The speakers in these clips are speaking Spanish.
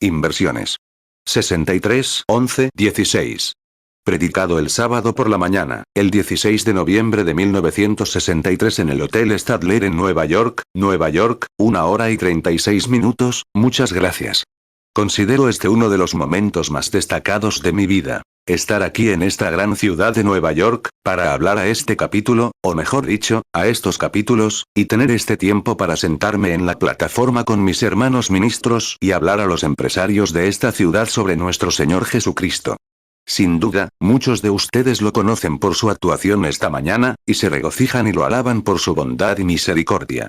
Inversiones. 63 11 16. Predicado el sábado por la mañana, el 16 de noviembre de 1963 en el Hotel Statler en Nueva York, 1 hora y 36 minutos, muchas gracias. Considero este uno de los momentos más destacados de mi vida. Estar aquí en esta gran ciudad de Nueva York, para hablar a este capítulo, o mejor dicho, a estos capítulos, y tener este tiempo para sentarme en la plataforma con mis hermanos ministros y hablar a los empresarios de esta ciudad sobre nuestro Señor Jesucristo. Sin duda, muchos de ustedes lo conocen por su actuación esta mañana, y se regocijan y lo alaban por su bondad y misericordia.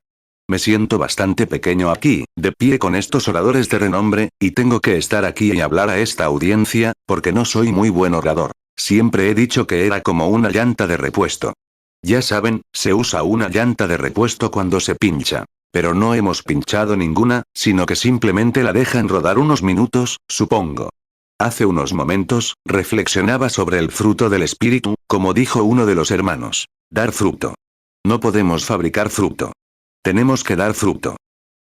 Me siento bastante pequeño aquí, de pie con estos oradores de renombre, y tengo que estar aquí y hablar a esta audiencia, porque no soy muy buen orador. Siempre he dicho que era como una llanta de repuesto. Ya saben, se usa una llanta de repuesto cuando se pincha. Pero no hemos pinchado ninguna, sino que simplemente la dejan rodar unos minutos, supongo. Hace unos momentos, reflexionaba sobre el fruto del Espíritu, como dijo uno de los hermanos. Dar fruto. No podemos fabricar fruto. Tenemos que dar fruto.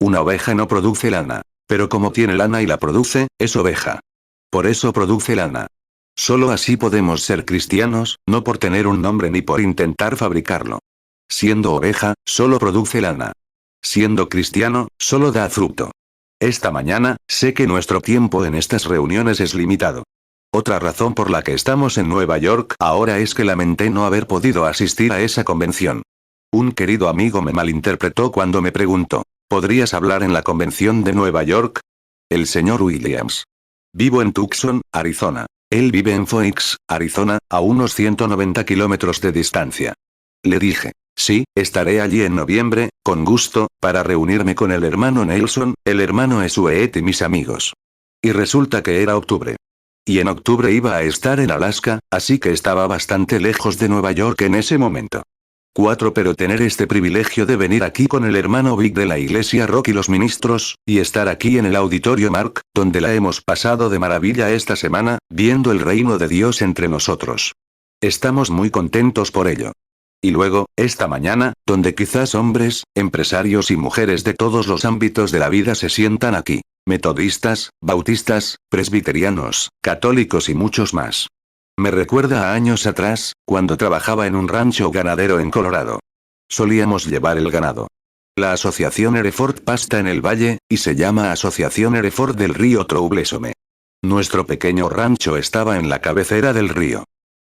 Una oveja no produce lana. Pero como tiene lana y la produce, es oveja. Por eso produce lana. Solo así podemos ser cristianos, no por tener un nombre ni por intentar fabricarlo. Siendo oveja, solo produce lana. Siendo cristiano, solo da fruto. Esta mañana, sé que nuestro tiempo en estas reuniones es limitado. Otra razón por la que estamos en Nueva York ahora es que lamenté no haber podido asistir a esa convención. Un querido amigo me malinterpretó cuando me preguntó, ¿podrías hablar en la convención de Nueva York? El señor Williams. Vivo en Tucson, Arizona. Él vive en Phoenix, Arizona, a unos 190 kilómetros de distancia. Le dije, sí, estaré allí en noviembre, con gusto, para reunirme con el hermano Nelson, el hermano Esuet y mis amigos. Y resulta que era octubre. Y en octubre iba a estar en Alaska, así que estaba bastante lejos de Nueva York en ese momento. Pero tener este privilegio de venir aquí con el hermano Vic de la Iglesia Rock y los ministros, y estar aquí en el Auditorio Mark, donde la hemos pasado de maravilla esta semana, viendo el reino de Dios entre nosotros. Estamos muy contentos por ello. Y luego, esta mañana, donde quizás hombres, empresarios y mujeres de todos los ámbitos de la vida se sientan aquí. Metodistas, bautistas, presbiterianos, católicos y muchos más. Me recuerda a años atrás, cuando trabajaba en un rancho ganadero en Colorado. Solíamos llevar el ganado. La asociación Hereford pasta en el valle, y se llama Asociación Hereford del río Troublesome. Nuestro pequeño rancho estaba en la cabecera del río.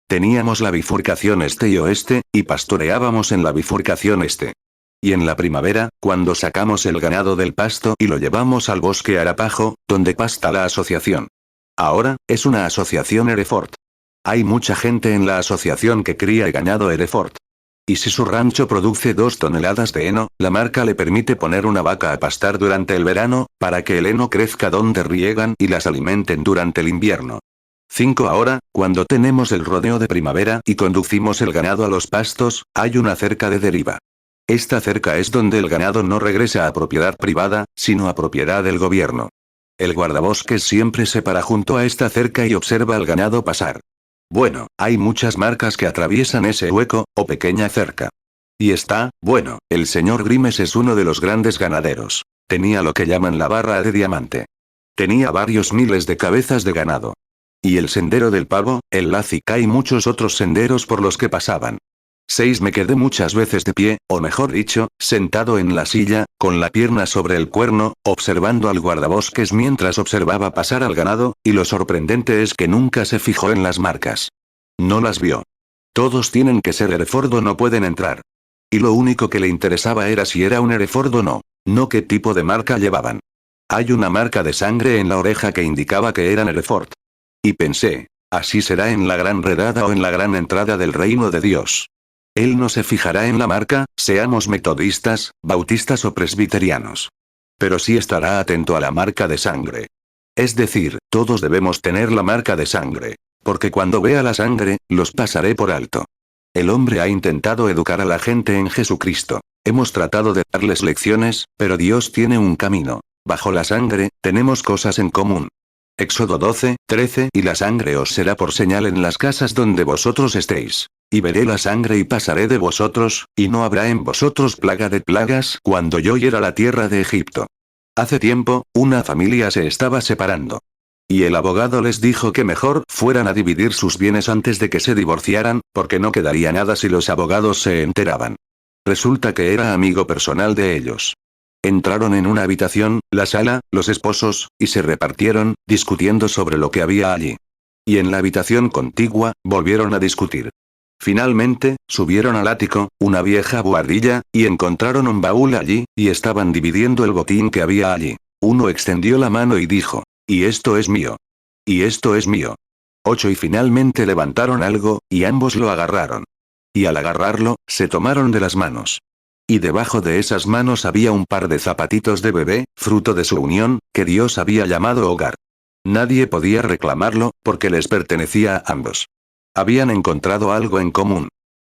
Teníamos la bifurcación este y oeste, y pastoreábamos en la bifurcación este. Y en la primavera, cuando sacamos el ganado del pasto y lo llevamos al bosque Arapaho, donde pasta la asociación. Ahora, es una asociación Hereford. Hay mucha gente en la asociación que cría ganado Hereford. Y si su rancho produce 2 toneladas de heno, la marca le permite poner una vaca a pastar durante el verano, para que el heno crezca donde riegan y las alimenten durante el invierno. 5 Ahora, cuando tenemos el rodeo de primavera y conducimos el ganado a los pastos, hay una cerca de deriva. Esta cerca es donde el ganado no regresa a propiedad privada, sino a propiedad del gobierno. El guardabosques siempre se para junto a esta cerca y observa al ganado pasar. Bueno, hay muchas marcas que atraviesan ese hueco, o pequeña cerca. Y el señor Grimes es uno de los grandes ganaderos. Tenía lo que llaman la barra de diamante. Tenía varios miles de cabezas de ganado. Y el sendero del pavo, el Lazica y muchos otros senderos por los que pasaban. Me quedé muchas veces de pie, o mejor dicho, sentado en la silla, con la pierna sobre el cuerno, observando al guardabosques mientras observaba pasar al ganado, y lo sorprendente es que nunca se fijó en las marcas. No las vio. Todos tienen que ser Hereford o no pueden entrar. Y lo único que le interesaba era si era un Hereford o no, no qué tipo de marca llevaban. Hay una marca de sangre en la oreja que indicaba que eran Hereford. Y pensé, así será en la gran redada o en la gran entrada del reino de Dios. Él no se fijará en la marca, seamos metodistas, bautistas o presbiterianos. Pero sí estará atento a la marca de sangre. Es decir, todos debemos tener la marca de sangre. Porque cuando vea la sangre, los pasaré por alto. El hombre ha intentado educar a la gente en Jesucristo. Hemos tratado de darles lecciones, pero Dios tiene un camino. Bajo la sangre, tenemos cosas en común. Éxodo 12, 13 Y la sangre os será por señal en las casas donde vosotros estéis. Y veré la sangre y pasaré de vosotros, y no habrá en vosotros plaga de plagas cuando yo hiera la tierra de Egipto. Hace tiempo, una familia se estaba separando. Y el abogado les dijo que mejor fueran a dividir sus bienes antes de que se divorciaran, porque no quedaría nada si los abogados se enteraban. Resulta que era amigo personal de ellos. Entraron en una habitación, la sala, los esposos, y se repartieron, discutiendo sobre lo que había allí. Y en la habitación contigua, volvieron a discutir. Finalmente, subieron al ático, una vieja buhardilla, y encontraron un baúl allí, y estaban dividiendo el botín que había allí. Uno extendió la mano y dijo, y esto es mío. Y esto es mío. 8 y finalmente levantaron algo, y ambos lo agarraron. Y al agarrarlo, se tomaron de las manos. Y debajo de esas manos había un par de zapatitos de bebé, fruto de su unión, que Dios había llamado hogar. Nadie podía reclamarlo, porque les pertenecía a ambos. Habían encontrado algo en común.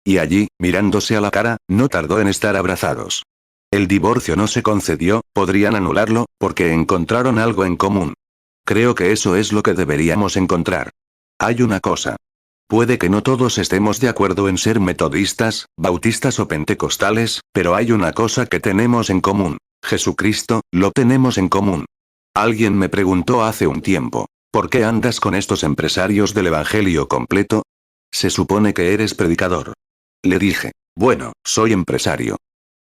Y allí, mirándose a la cara, no tardó en estar abrazados. El divorcio no se concedió, podrían anularlo, porque encontraron algo en común. Creo que eso es lo que deberíamos encontrar. Hay una cosa. Puede que no todos estemos de acuerdo en ser metodistas, bautistas o pentecostales, pero hay una cosa que tenemos en común. Jesucristo, lo tenemos en común. Alguien me preguntó hace un tiempo, ¿por qué andas con estos empresarios del Evangelio completo? Se supone que eres predicador. Le dije, bueno, soy empresario.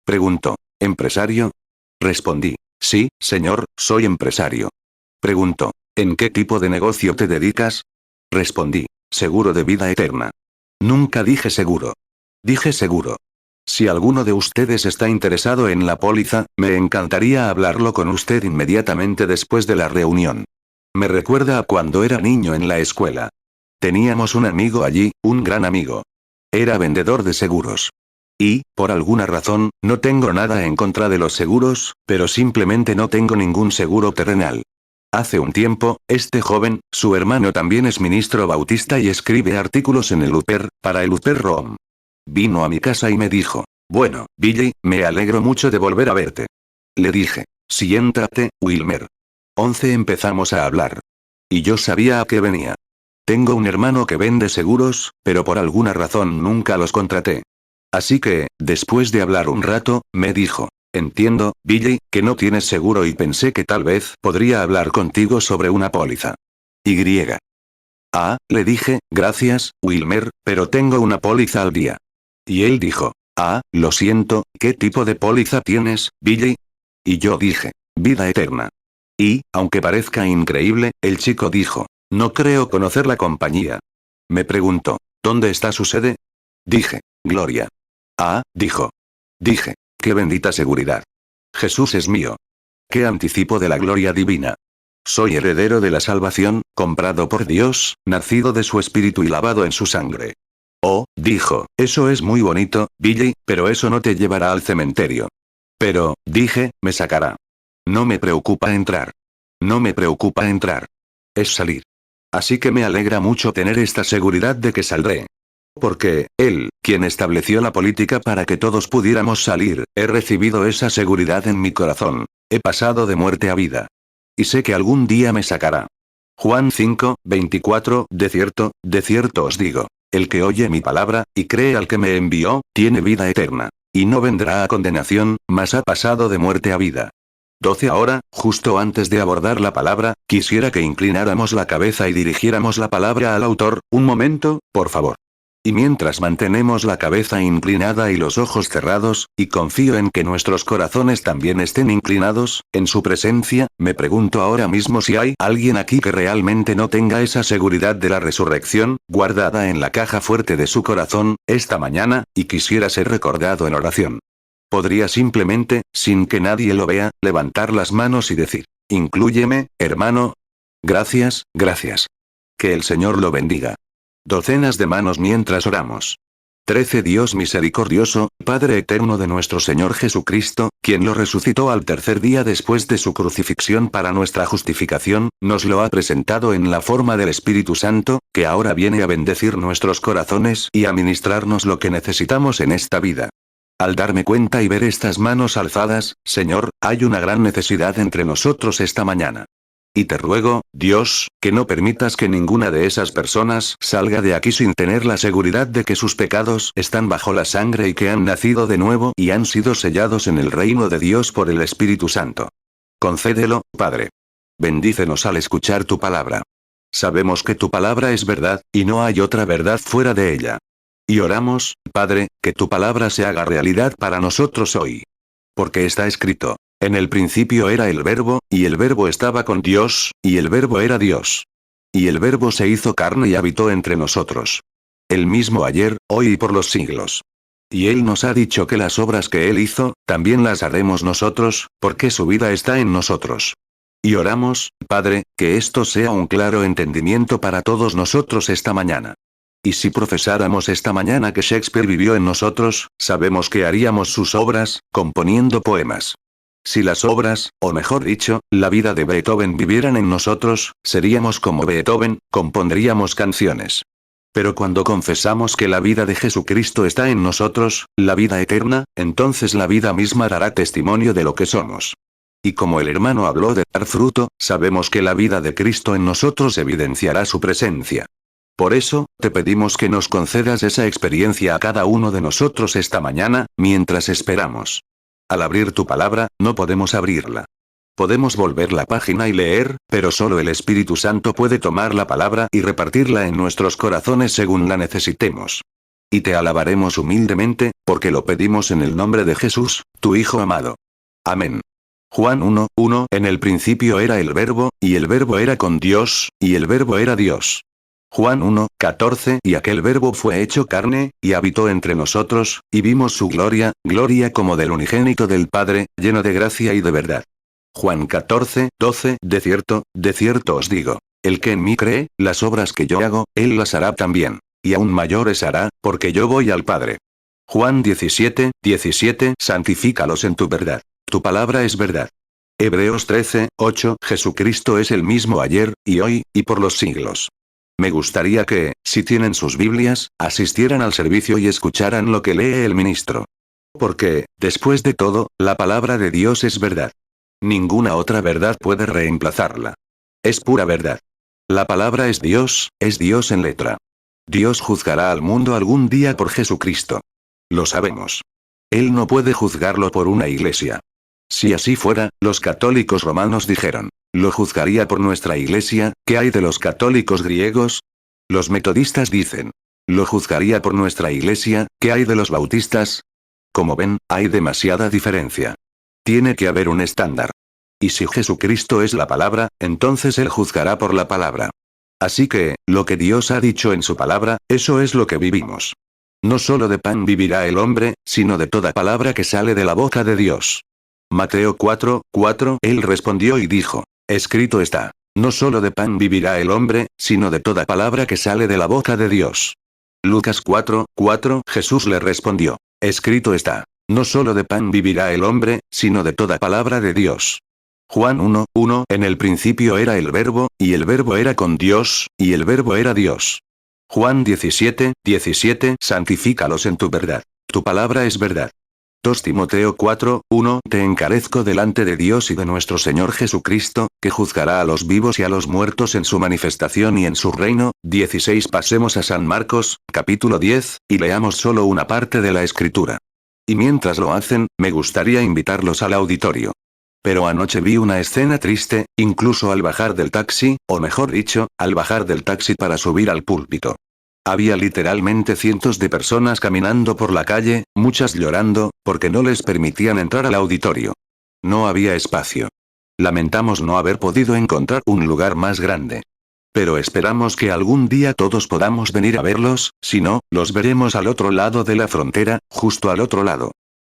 Preguntó, ¿empresario? Respondí, sí, señor, soy empresario. Preguntó, ¿en qué tipo de negocio te dedicas? Respondí, seguro de vida eterna. Nunca dije seguro. Dije seguro. Si alguno de ustedes está interesado en la póliza, me encantaría hablarlo con usted inmediatamente después de la reunión. Me recuerda a cuando era niño en la escuela. Teníamos un amigo allí, un gran amigo. Era vendedor de seguros. Y, por alguna razón, no tengo nada en contra de los seguros, pero simplemente no tengo ningún seguro terrenal. Hace un tiempo, este joven, su hermano también es ministro bautista y escribe artículos en el Upper, para el Upper.com. Vino a mi casa y me dijo, bueno, Billy, me alegro mucho de volver a verte. Le dije, siéntate, Wilmer. 11 empezamos a hablar. Y yo sabía a qué venía. Tengo un hermano que vende seguros, pero por alguna razón nunca los contraté. Así que, después de hablar un rato, me dijo, entiendo, Billy, que no tienes seguro y pensé que tal vez podría hablar contigo sobre una póliza. Y. Ah, le dije, gracias, Wilmer, pero tengo una póliza al día. Y él dijo, ah, lo siento, ¿qué tipo de póliza tienes, Billy? Y yo dije, vida eterna. Y, aunque parezca increíble, el chico dijo, no creo conocer la compañía. Me preguntó, ¿dónde está su sede? Dije, Gloria. Ah, dijo. Dije, qué bendita seguridad. Jesús es mío. Qué anticipo de la gloria divina. Soy heredero de la salvación, comprado por Dios, nacido de su espíritu y lavado en su sangre. Oh, dijo, eso es muy bonito, Billy, pero eso no te llevará al cementerio. Pero, dije, me sacará. No me preocupa entrar. No me preocupa entrar. Es salir. Así que me alegra mucho tener esta seguridad de que saldré. Porque, él, quien estableció la política para que todos pudiéramos salir, he recibido esa seguridad en mi corazón. He pasado de muerte a vida. Y sé que algún día me sacará. Juan 5, 24, de cierto os digo. El que oye mi palabra, y cree al que me envió, tiene vida eterna. Y no vendrá a condenación, mas ha pasado de muerte a vida. 12 Ahora, justo antes de abordar la palabra, quisiera que inclináramos la cabeza y dirigiéramos la palabra al autor, un momento, por favor. Y mientras mantenemos la cabeza inclinada y los ojos cerrados, y confío en que nuestros corazones también estén inclinados, en su presencia, me pregunto ahora mismo si hay alguien aquí que realmente no tenga esa seguridad de la resurrección, guardada en la caja fuerte de su corazón, esta mañana, y quisiera ser recordado en oración. Podría simplemente, sin que nadie lo vea, levantar las manos y decir, inclúyeme, hermano. Gracias, gracias. Que el Señor lo bendiga. Docenas de manos mientras oramos. 13 Dios misericordioso, Padre eterno de nuestro Señor Jesucristo, quien lo resucitó al tercer día después de su crucifixión para nuestra justificación, nos lo ha presentado en la forma del Espíritu Santo, que ahora viene a bendecir nuestros corazones y a ministrarnos lo que necesitamos en esta vida. Al darme cuenta y ver estas manos alzadas, Señor, hay una gran necesidad entre nosotros esta mañana. Y te ruego, Dios, que no permitas que ninguna de esas personas salga de aquí sin tener la seguridad de que sus pecados están bajo la sangre y que han nacido de nuevo y han sido sellados en el reino de Dios por el Espíritu Santo. Concédelo, Padre. Bendícenos al escuchar tu palabra. Sabemos que tu palabra es verdad, y no hay otra verdad fuera de ella. Y oramos, Padre, que tu palabra se haga realidad para nosotros hoy. Porque está escrito, en el principio era el Verbo, y el Verbo estaba con Dios, y el Verbo era Dios. Y el Verbo se hizo carne y habitó entre nosotros. El mismo ayer, hoy y por los siglos. Y Él nos ha dicho que las obras que Él hizo, también las haremos nosotros, porque su vida está en nosotros. Y oramos, Padre, que esto sea un claro entendimiento para todos nosotros esta mañana. Y si profesáramos esta mañana que Shakespeare vivió en nosotros, sabemos que haríamos sus obras, componiendo poemas. Si las obras, o mejor dicho, la vida de Beethoven vivieran en nosotros, seríamos como Beethoven, compondríamos canciones. Pero cuando confesamos que la vida de Jesucristo está en nosotros, la vida eterna, entonces la vida misma dará testimonio de lo que somos. Y como el hermano habló de dar fruto, sabemos que la vida de Cristo en nosotros evidenciará su presencia. Por eso, te pedimos que nos concedas esa experiencia a cada uno de nosotros esta mañana, mientras esperamos. Al abrir tu palabra, no podemos abrirla. Podemos volver la página y leer, pero solo el Espíritu Santo puede tomar la palabra y repartirla en nuestros corazones según la necesitemos. Y te alabaremos humildemente, porque lo pedimos en el nombre de Jesús, tu Hijo amado. Amén. Juan 1:1 En el principio era el Verbo, y el Verbo era con Dios, y el Verbo era Dios. Juan 1:14 Y aquel Verbo fue hecho carne, y habitó entre nosotros, y vimos su gloria, gloria como del unigénito del Padre, lleno de gracia y de verdad. Juan 14:12 De cierto os digo, el que en mí cree, las obras que yo hago, él las hará también. Y aún mayores hará, porque yo voy al Padre. Juan 17:17 Santifícalos en tu verdad. Tu palabra es verdad. Hebreos 13:8 Jesucristo es el mismo ayer, y hoy, y por los siglos. Me gustaría que, si tienen sus Biblias, asistieran al servicio y escucharan lo que lee el ministro. Porque, después de todo, la palabra de Dios es verdad. Ninguna otra verdad puede reemplazarla. Es pura verdad. La palabra es Dios en letra. Dios juzgará al mundo algún día por Jesucristo. Lo sabemos. Él no puede juzgarlo por una iglesia. Si así fuera, los católicos romanos dijeron, ¿lo juzgaría por nuestra iglesia? ¿Qué hay de los católicos griegos? Los metodistas dicen, ¿lo juzgaría por nuestra iglesia? ¿Qué hay de los bautistas? Como ven, hay demasiada diferencia. Tiene que haber un estándar. Y si Jesucristo es la palabra, entonces Él juzgará por la palabra. Así que, lo que Dios ha dicho en su palabra, eso es lo que vivimos. No solo de pan vivirá el hombre, sino de toda palabra que sale de la boca de Dios. Mateo 4:4 Él respondió y dijo, escrito está, no solo de pan vivirá el hombre, sino de toda palabra que sale de la boca de Dios. Lucas 4:4 Jesús le respondió, escrito está, no solo de pan vivirá el hombre, sino de toda palabra de Dios. Juan 1:1 En el principio era el Verbo, y el Verbo era con Dios, y el Verbo era Dios. Juan 17:17 Santifícalos en tu verdad. Tu palabra es verdad. 2 Timoteo 4:1 Te encarezco delante de Dios y de nuestro Señor Jesucristo, que juzgará a los vivos y a los muertos en su manifestación y en su reino. 16 Pasemos a San Marcos, capítulo 10, y leamos solo una parte de la escritura. Y mientras lo hacen, me gustaría invitarlos al auditorio. Pero anoche vi una escena triste, incluso al bajar del taxi, o mejor dicho, al bajar del taxi para subir al púlpito. Había literalmente cientos de personas caminando por la calle, muchas llorando, porque no les permitían entrar al auditorio. No había espacio. Lamentamos no haber podido encontrar un lugar más grande. Pero esperamos que algún día todos podamos venir a verlos, si no, los veremos al otro lado de la frontera, justo al otro lado.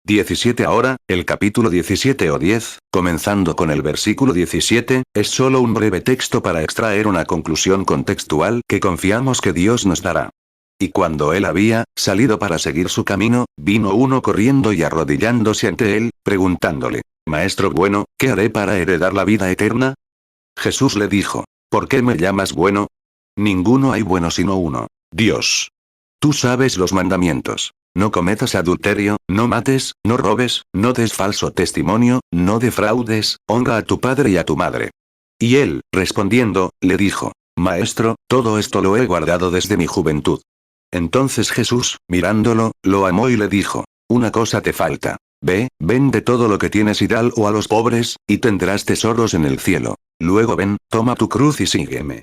17 Ahora, el capítulo 17 o 10, comenzando con el versículo 17, es solo un breve texto para extraer una conclusión contextual que confiamos que Dios nos dará. Y cuando él había salido para seguir su camino, vino uno corriendo y arrodillándose ante él, preguntándole, Maestro bueno, ¿qué haré para heredar la vida eterna? Jesús le dijo, ¿por qué me llamas bueno? Ninguno hay bueno sino uno, Dios. Tú sabes los mandamientos. No cometas adulterio, no mates, no robes, no des falso testimonio, no defraudes, honra a tu padre y a tu madre. Y él, respondiendo, le dijo, Maestro, todo esto lo he guardado desde mi juventud. Entonces Jesús, mirándolo, lo amó y le dijo, una cosa te falta. Ve, vende todo lo que tienes y dalo a los pobres, y tendrás tesoros en el cielo. Luego ven, toma tu cruz y sígueme.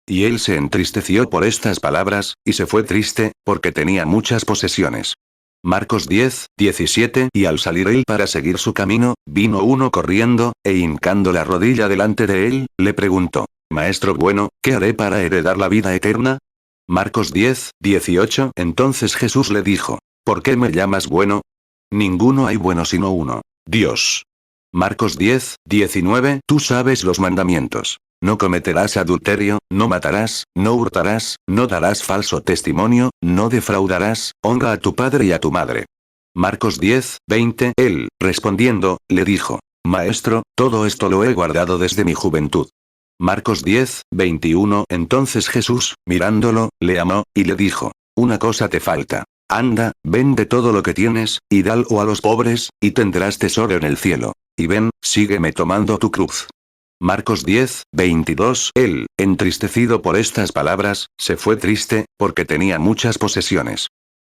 Y él se entristeció por estas palabras, y se fue triste, porque tenía muchas posesiones. Marcos 10, 17. Y al salir él para seguir su camino, vino uno corriendo, e hincando la rodilla delante de él, le preguntó: Maestro bueno, ¿qué haré para heredar la vida eterna? Marcos 10, 18. Entonces Jesús le dijo: ¿Por qué me llamas bueno? Ninguno hay bueno sino uno, Dios. Marcos 10, 19. Tú sabes los mandamientos. No cometerás adulterio, no matarás, no hurtarás, no darás falso testimonio, no defraudarás, honra a tu padre y a tu madre. Marcos 10, 20. Él, respondiendo, le dijo: Maestro, todo esto lo he guardado desde mi juventud. Marcos 10, 21. Entonces Jesús, mirándolo, le amó, y le dijo: Una cosa te falta. Anda, vende todo lo que tienes, y dalo a los pobres, y tendrás tesoro en el cielo. Y ven, sígueme tomando tu cruz. Marcos 10, 22. Él, entristecido por estas palabras, se fue triste, porque tenía muchas posesiones.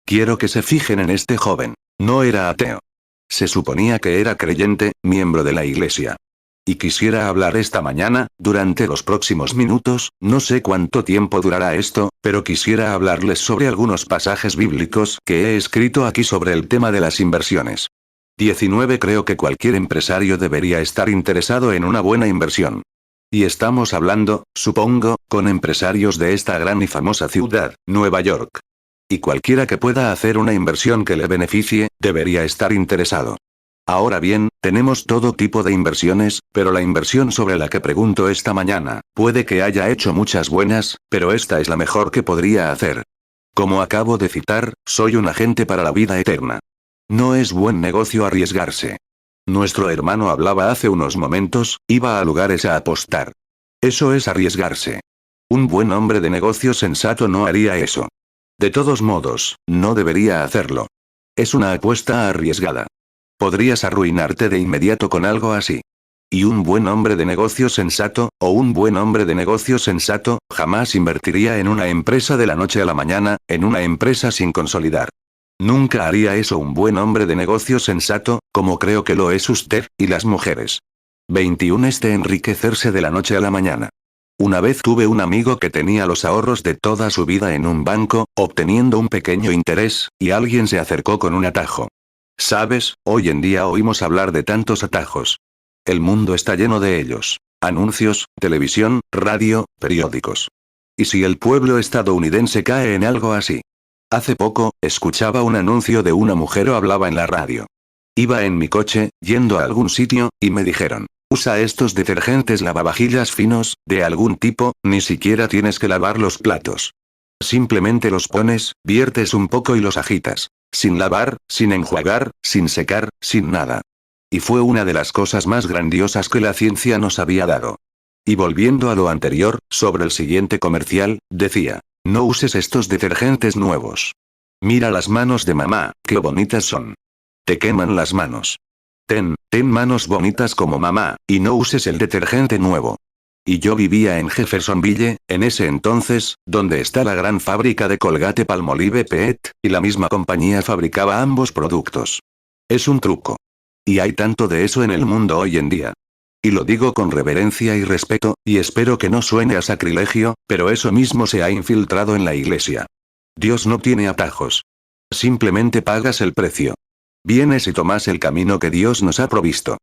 Quiero que se fijen en este joven. No era ateo. Se suponía que era creyente, miembro de la iglesia. Y quisiera hablar esta mañana, durante los próximos minutos, no sé cuánto tiempo durará esto, pero quisiera hablarles sobre algunos pasajes bíblicos que he escrito aquí sobre el tema de las inversiones. 19. Creo que cualquier empresario debería estar interesado en una buena inversión. Y estamos hablando, supongo, con empresarios de esta gran y famosa ciudad, Nueva York. Y cualquiera que pueda hacer una inversión que le beneficie, debería estar interesado. Ahora bien, tenemos todo tipo de inversiones, pero la inversión sobre la que pregunto esta mañana, puede que haya hecho muchas buenas, pero esta es la mejor que podría hacer. Como acabo de citar, soy un agente para la vida eterna. No es buen negocio arriesgarse. Nuestro hermano hablaba hace unos momentos, iba a lugares a apostar. Eso es arriesgarse. Un buen hombre de negocio sensato no haría eso. De todos modos, no debería hacerlo. Es una apuesta arriesgada. Podrías arruinarte de inmediato con algo así. Y un buen hombre de negocio sensato, o un buen hombre de negocio sensato, jamás invertiría en una empresa de la noche a la mañana, en una empresa sin consolidar. Nunca haría eso un buen hombre de negocio sensato, como creo que lo es usted, y las mujeres. 21. Enriquecerse de la noche a la mañana. Una vez tuve un amigo que tenía los ahorros de toda su vida en un banco, obteniendo un pequeño interés, y alguien se acercó con un atajo. Sabes, hoy en día oímos hablar de tantos atajos. El mundo está lleno de ellos. Anuncios, televisión, radio, periódicos. ¿Y si el pueblo estadounidense cae en algo así? Hace poco, escuchaba un anuncio de una mujer o hablaba en la radio. Iba en mi coche, yendo a algún sitio, y me dijeron: usa estos detergentes lavavajillas finos, de algún tipo, ni siquiera tienes que lavar los platos. Simplemente los pones, viertes un poco y los agitas. Sin lavar, sin enjuagar, sin secar, sin nada. Y fue una de las cosas más grandiosas que la ciencia nos había dado. Y volviendo a lo anterior, sobre el siguiente comercial, decía: no uses estos detergentes nuevos. Mira las manos de mamá, qué bonitas son. Te queman las manos. Ten manos bonitas como mamá, y no uses el detergente nuevo. Y yo vivía en Jeffersonville, en ese entonces, donde está la gran fábrica de Colgate-Palmolive Pet, y la misma compañía fabricaba ambos productos. Es un truco. Y hay tanto de eso en el mundo hoy en día. Y lo digo con reverencia y respeto, y espero que no suene a sacrilegio, pero eso mismo se ha infiltrado en la iglesia. Dios no tiene atajos. Simplemente pagas el precio. Vienes y tomas el camino que Dios nos ha provisto.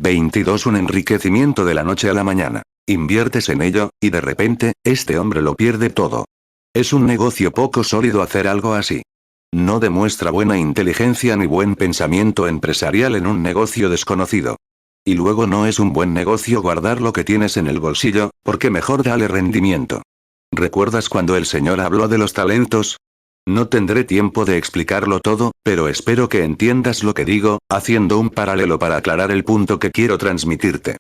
22. Un enriquecimiento de la noche a la mañana. Inviertes en ello, y de repente, este hombre lo pierde todo. Es un negocio poco sólido hacer algo así. No demuestra buena inteligencia ni buen pensamiento empresarial en un negocio desconocido. Y luego no es un buen negocio guardar lo que tienes en el bolsillo, porque mejor dale rendimiento. ¿Recuerdas cuando el Señor habló de los talentos? No tendré tiempo de explicarlo todo, pero espero que entiendas lo que digo, haciendo un paralelo para aclarar el punto que quiero transmitirte.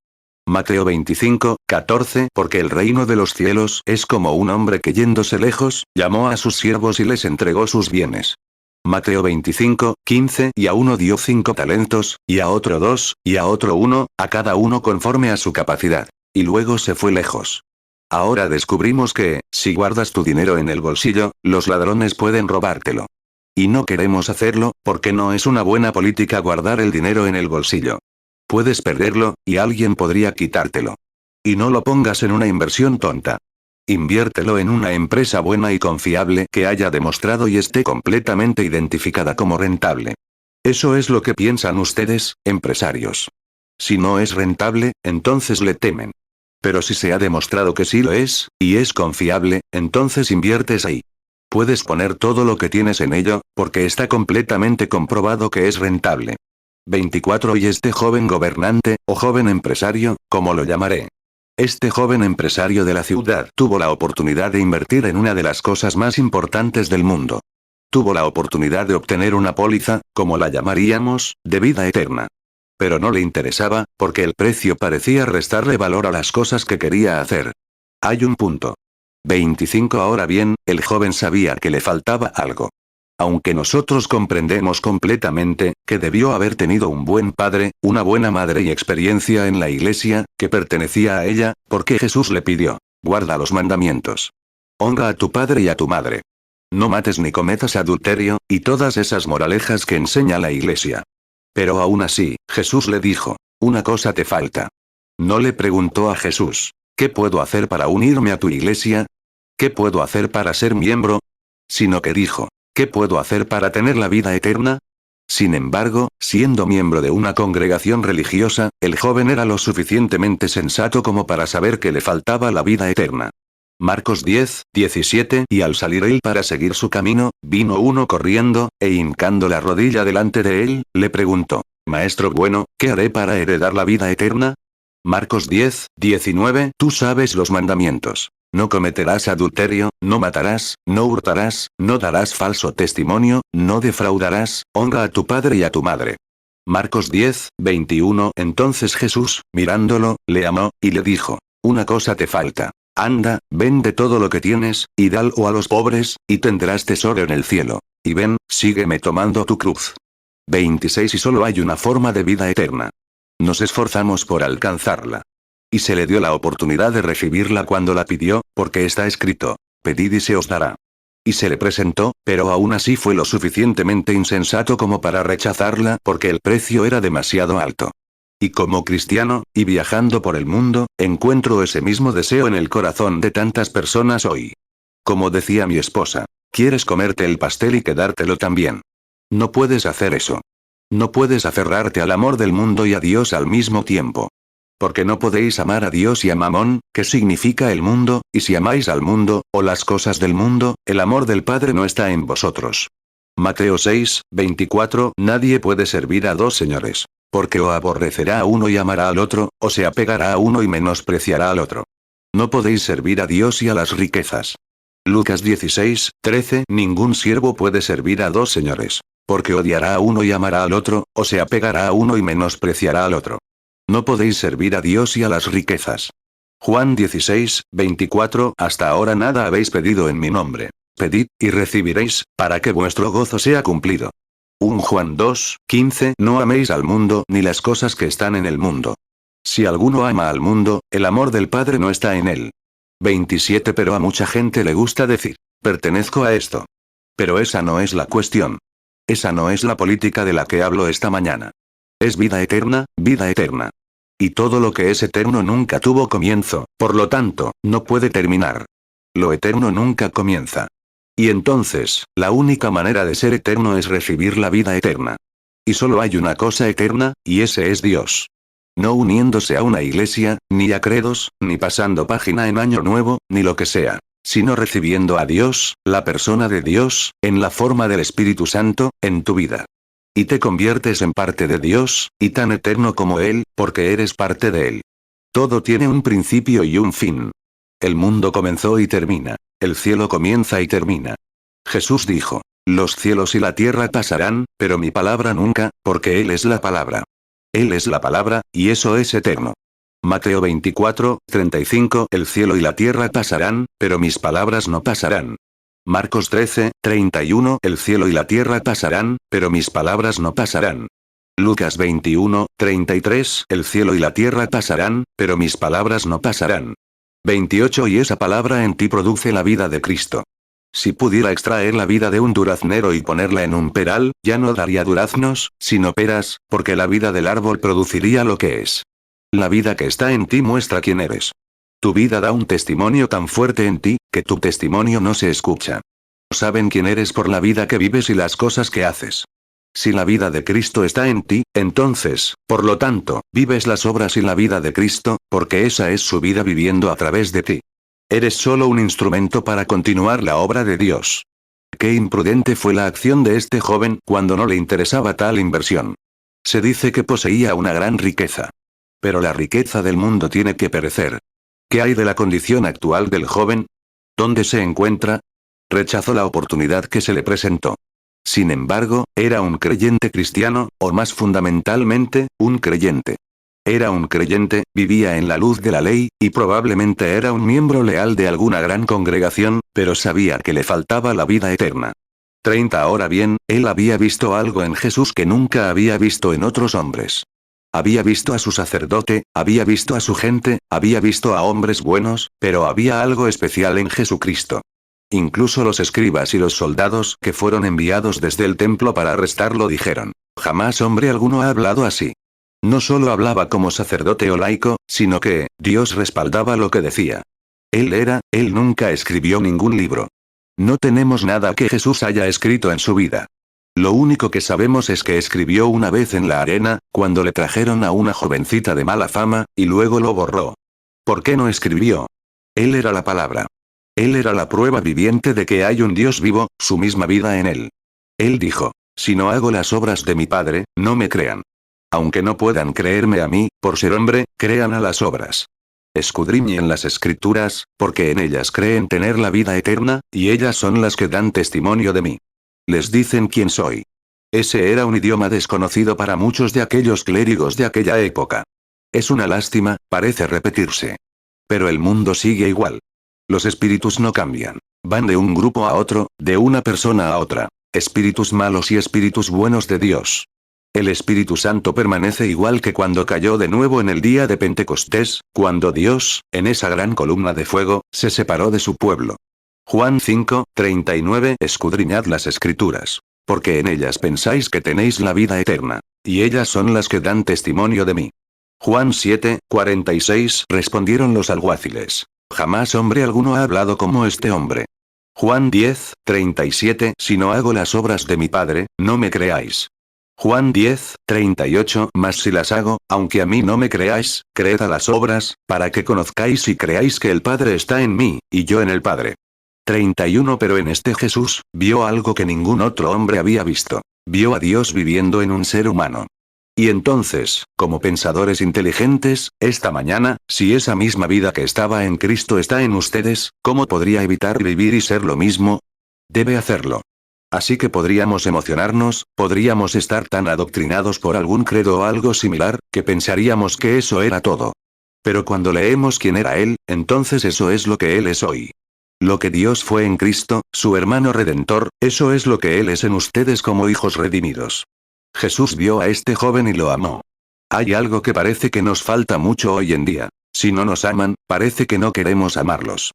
Mateo 25, 14. Porque el reino de los cielos es como un hombre que yéndose lejos, llamó a sus siervos y les entregó sus bienes. Mateo 25, 15. Y a uno dio 5 talentos, y a otro 2, y a otro 1, a cada uno conforme a su capacidad. Y luego se fue lejos. Ahora descubrimos que, si guardas tu dinero en el bolsillo, los ladrones pueden robártelo. Y no queremos hacerlo, porque no es una buena política guardar el dinero en el bolsillo. Puedes perderlo, y alguien podría quitártelo. Y no lo pongas en una inversión tonta. Inviértelo en una empresa buena y confiable que haya demostrado y esté completamente identificada como rentable. Eso es lo que piensan ustedes, empresarios. Si no es rentable, entonces le temen. Pero si se ha demostrado que sí lo es, y es confiable, entonces inviertes ahí. Puedes poner todo lo que tienes en ello, porque está completamente comprobado que es rentable. 24 Y este joven gobernante, o joven empresario, como lo llamaré. Este joven empresario de la ciudad tuvo la oportunidad de invertir en una de las cosas más importantes del mundo. Tuvo la oportunidad de obtener una póliza, como la llamaríamos, de vida eterna. Pero no le interesaba, porque el precio parecía restarle valor a las cosas que quería hacer. Hay un punto. 25 Ahora bien, el joven sabía que le faltaba algo. Aunque nosotros comprendemos completamente, que debió haber tenido un buen padre, una buena madre y experiencia en la iglesia, que pertenecía a ella, porque Jesús le pidió, guarda los mandamientos. Honra a tu padre y a tu madre. No mates ni cometas adulterio, y todas esas moralejas que enseña la iglesia. Pero aún así, Jesús le dijo, una cosa te falta. No le preguntó a Jesús, ¿qué puedo hacer para unirme a tu iglesia? ¿Qué puedo hacer para ser miembro? Sino que dijo, ¿qué puedo hacer para tener la vida eterna? Sin embargo, siendo miembro de una congregación religiosa, el joven era lo suficientemente sensato como para saber que le faltaba la vida eterna. Marcos 10, 17 Y al salir él para seguir su camino, vino uno corriendo, e hincando la rodilla delante de él, le preguntó, Maestro bueno, ¿qué haré para heredar la vida eterna? Marcos 10, 19 Tú sabes los mandamientos. No cometerás adulterio, no matarás, no hurtarás, no darás falso testimonio, no defraudarás, honra a tu padre y a tu madre. Marcos 10, 21 Entonces Jesús, mirándolo, le amó, y le dijo, una cosa te falta. Anda, vende todo lo que tienes, y dalo a los pobres, y tendrás tesoro en el cielo. Y ven, sígueme tomando tu cruz. 26 Y solo hay una forma de vida eterna. Nos esforzamos por alcanzarla. Y se le dio la oportunidad de recibirla cuando la pidió, porque está escrito, pedid y se os dará. Y se le presentó, pero aún así fue lo suficientemente insensato como para rechazarla porque el precio era demasiado alto. Y como cristiano, y viajando por el mundo, encuentro ese mismo deseo en el corazón de tantas personas hoy. Como decía mi esposa, ¿quieres comerte el pastel y quedártelo también? No puedes hacer eso. No puedes aferrarte al amor del mundo y a Dios al mismo tiempo. Porque no podéis amar a Dios y a Mamón, que significa el mundo, y si amáis al mundo, o las cosas del mundo, el amor del Padre no está en vosotros. Mateo 6, 24 Nadie puede servir a dos señores. Porque o aborrecerá a uno y amará al otro, o se apegará a uno y menospreciará al otro. No podéis servir a Dios y a las riquezas. Lucas 16, 13 Ningún siervo puede servir a dos señores. Porque odiará a uno y amará al otro, o se apegará a uno y menospreciará al otro. No podéis servir a Dios y a las riquezas. Juan 16, 24 Hasta ahora nada habéis pedido en mi nombre. Pedid, y recibiréis, para que vuestro gozo sea cumplido. 1 Juan 2, 15 No améis al mundo ni las cosas que están en el mundo. Si alguno ama al mundo, el amor del Padre no está en él. 27 Pero a mucha gente le gusta decir, pertenezco a esto. Pero esa no es la cuestión. Esa no es la política de la que hablo esta mañana. Es vida eterna, vida eterna. Y todo lo que es eterno nunca tuvo comienzo, por lo tanto, no puede terminar. Lo eterno nunca comienza. Y entonces, la única manera de ser eterno es recibir la vida eterna. Y solo hay una cosa eterna, y ese es Dios. No uniéndose a una iglesia, ni a credos, ni pasando página en Año Nuevo, ni lo que sea, sino recibiendo a Dios, la persona de Dios, en la forma del Espíritu Santo, en tu vida. Y te conviertes en parte de Dios, y tan eterno como Él, porque eres parte de Él. Todo tiene un principio y un fin. El mundo comenzó y termina. El cielo comienza y termina. Jesús dijo, los cielos y la tierra pasarán, pero mi palabra nunca, porque Él es la palabra. Él es la palabra, y eso es eterno. Mateo 24, 35 El cielo y la tierra pasarán, pero mis palabras no pasarán. Marcos 13, 31 El cielo y la tierra pasarán, pero mis palabras no pasarán. Lucas 21, 33 El cielo y la tierra pasarán, pero mis palabras no pasarán. 28 Y esa palabra en ti produce la vida de Cristo. Si pudiera extraer la vida de un duraznero y ponerla en un peral, ya no daría duraznos, sino peras, porque la vida del árbol produciría lo que es. La vida que está en ti muestra quién eres. Tu vida da un testimonio tan fuerte en ti, que tu testimonio no se escucha. Saben quién eres por la vida que vives y las cosas que haces. Si la vida de Cristo está en ti, entonces, por lo tanto, vives las obras y la vida de Cristo, porque esa es su vida viviendo a través de ti. Eres solo un instrumento para continuar la obra de Dios. Qué imprudente fue la acción de este joven cuando no le interesaba tal inversión. Se dice que poseía una gran riqueza. Pero la riqueza del mundo tiene que perecer. ¿Qué hay de la condición actual del joven? ¿Dónde se encuentra? Rechazó la oportunidad que se le presentó. Sin embargo, era un creyente cristiano, o más fundamentalmente, un creyente. Era un creyente, vivía en la luz de la ley, y probablemente era un miembro leal de alguna gran congregación, pero sabía que le faltaba la vida eterna. 30 Ahora bien, él había visto algo en Jesús que nunca había visto en otros hombres. Había visto a su sacerdote, había visto a su gente, había visto a hombres buenos, pero había algo especial en Jesucristo. Incluso los escribas y los soldados que fueron enviados desde el templo para arrestarlo dijeron: jamás hombre alguno ha hablado así. No solo hablaba como sacerdote o laico, sino que, Dios respaldaba lo que decía. Él nunca escribió ningún libro. No tenemos nada que Jesús haya escrito en su vida. Lo único que sabemos es que escribió una vez en la arena, cuando le trajeron a una jovencita de mala fama, y luego lo borró. ¿Por qué no escribió? Él era la palabra. Él era la prueba viviente de que hay un Dios vivo, su misma vida en él. Él dijo: si no hago las obras de mi Padre, no me crean. Aunque no puedan creerme a mí, por ser hombre, crean a las obras. Escudriñen las escrituras, porque en ellas creen tener la vida eterna, y ellas son las que dan testimonio de mí. Les dicen quién soy. Ese era un idioma desconocido para muchos de aquellos clérigos de aquella época. Es una lástima, parece repetirse. Pero el mundo sigue igual. Los espíritus no cambian. Van de un grupo a otro, de una persona a otra. Espíritus malos y espíritus buenos de Dios. El Espíritu Santo permanece igual que cuando cayó de nuevo en el día de Pentecostés, cuando Dios, en esa gran columna de fuego, se separó de su pueblo. Juan 5:39 Escudriñad las escrituras, porque en ellas pensáis que tenéis la vida eterna, y ellas son las que dan testimonio de mí. Juan 7:46 Respondieron los alguaciles: jamás hombre alguno ha hablado como este hombre. Juan 10:37 Si no hago las obras de mi Padre, no me creáis. Juan 10:38 Mas si las hago, aunque a mí no me creáis, creed a las obras, para que conozcáis y creáis que el Padre está en mí, y yo en el Padre. 31 Pero en este Jesús, vio algo que ningún otro hombre había visto. Vio a Dios viviendo en un ser humano. Y entonces, como pensadores inteligentes, esta mañana, si esa misma vida que estaba en Cristo está en ustedes, ¿cómo podría evitar vivir y ser lo mismo? Debe hacerlo. Así que podríamos emocionarnos, podríamos estar tan adoctrinados por algún credo o algo similar, que pensaríamos que eso era todo. Pero cuando leemos quién era Él, entonces eso es lo que Él es hoy. Lo que Dios fue en Cristo, su hermano redentor, eso es lo que Él es en ustedes como hijos redimidos. Jesús vio a este joven y lo amó. Hay algo que parece que nos falta mucho hoy en día. Si no nos aman, parece que no queremos amarlos.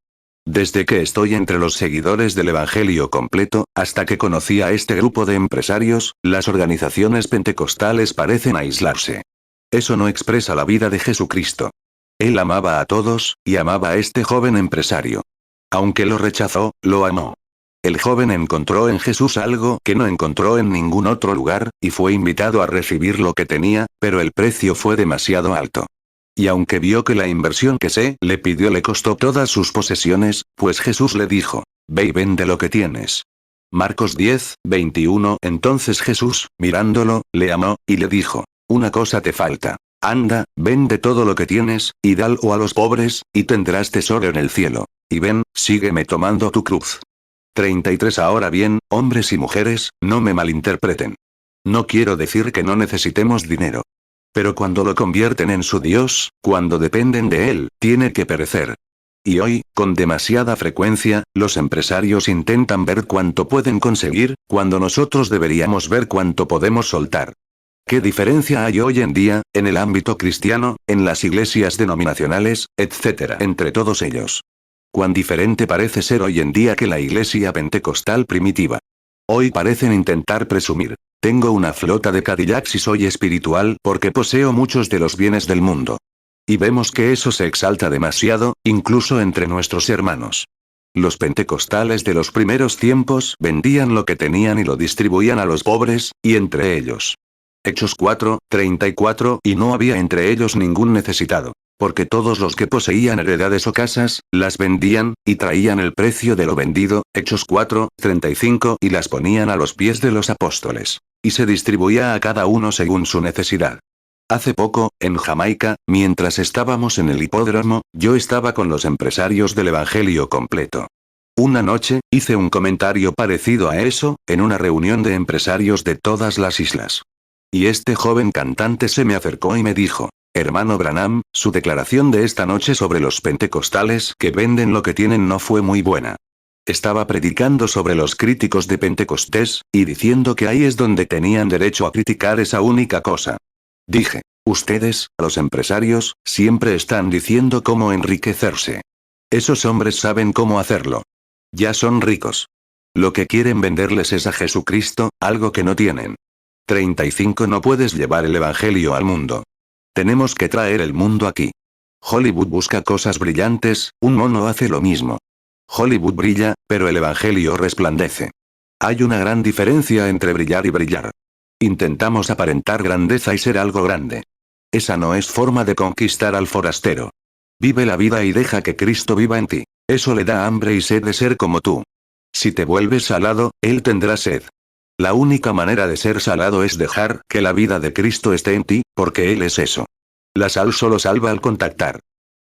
Desde que estoy entre los seguidores del Evangelio completo, hasta que conocí a este grupo de empresarios, las organizaciones pentecostales parecen aislarse. Eso no expresa la vida de Jesucristo. Él amaba a todos, y amaba a este joven empresario. Aunque lo rechazó, lo amó. El joven encontró en Jesús algo que no encontró en ningún otro lugar, y fue invitado a recibir lo que tenía, pero el precio fue demasiado alto. Y aunque vio que la inversión que se le pidió le costó todas sus posesiones, pues Jesús le dijo: ve y vende lo que tienes. Marcos 10:21 Entonces Jesús, mirándolo, le amó, y le dijo: una cosa te falta. Anda, vende todo lo que tienes, y dalo a los pobres, y tendrás tesoro en el cielo. Y ven, sígueme tomando tu cruz. 33 Ahora bien, hombres y mujeres, no me malinterpreten. No quiero decir que no necesitemos dinero. Pero cuando lo convierten en su Dios, cuando dependen de él, tiene que perecer. Y hoy, con demasiada frecuencia, los empresarios intentan ver cuánto pueden conseguir, cuando nosotros deberíamos ver cuánto podemos soltar. ¿Qué diferencia hay hoy en día, en el ámbito cristiano, en las iglesias denominacionales, etc., entre todos ellos? Cuán diferente parece ser hoy en día que la iglesia pentecostal primitiva. Hoy parecen intentar presumir. Tengo una flota de Cadillacs y soy espiritual porque poseo muchos de los bienes del mundo. Y vemos que eso se exalta demasiado, incluso entre nuestros hermanos. Los pentecostales de los primeros tiempos vendían lo que tenían y lo distribuían a los pobres, y entre ellos. Hechos 4:34 y no había entre ellos ningún necesitado. Porque todos los que poseían heredades o casas, las vendían, y traían el precio de lo vendido, Hechos 4:35 y las ponían a los pies de los apóstoles. Y se distribuía a cada uno según su necesidad. Hace poco, en Jamaica, mientras estábamos en el hipódromo, yo estaba con los empresarios del Evangelio completo. Una noche, hice un comentario parecido a eso, en una reunión de empresarios de todas las islas. Y este joven cantante se me acercó y me dijo: Hermano Branham, su declaración de esta noche sobre los pentecostales que venden lo que tienen no fue muy buena. Estaba predicando sobre los críticos de Pentecostés, y diciendo que ahí es donde tenían derecho a criticar esa única cosa. Dije: ustedes, los empresarios, siempre están diciendo cómo enriquecerse. Esos hombres saben cómo hacerlo. Ya son ricos. Lo que quieren venderles es a Jesucristo, algo que no tienen. 35 No puedes llevar el Evangelio al mundo. Tenemos que traer el mundo aquí. Hollywood busca cosas brillantes, un mono hace lo mismo. Hollywood brilla, pero el Evangelio resplandece. Hay una gran diferencia entre brillar y brillar. Intentamos aparentar grandeza y ser algo grande. Esa no es forma de conquistar al forastero. Vive la vida y deja que Cristo viva en ti. Eso le da hambre y sed de ser como tú. Si te vuelves salado, él tendrá sed. La única manera de ser salado es dejar que la vida de Cristo esté en ti, porque Él es eso. La sal solo salva al contactar.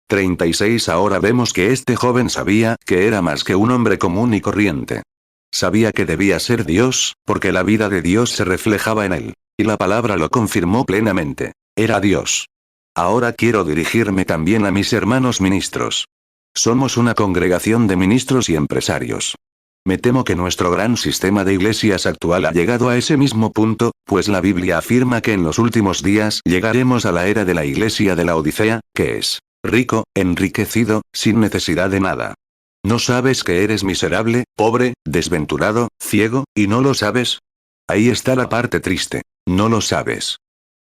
36 Ahora vemos que este joven sabía que era más que un hombre común y corriente. Sabía que debía ser Dios, porque la vida de Dios se reflejaba en él. Y la palabra lo confirmó plenamente. Era Dios. Ahora quiero dirigirme también a mis hermanos ministros. Somos una congregación de ministros y empresarios. Me temo que nuestro gran sistema de iglesias actual ha llegado a ese mismo punto, pues la Biblia afirma que en los últimos días llegaremos a la era de la iglesia de la Odisea, que es rico, enriquecido, sin necesidad de nada. ¿No sabes que eres miserable, pobre, desventurado, ciego, y no lo sabes? Ahí está la parte triste. No lo sabes.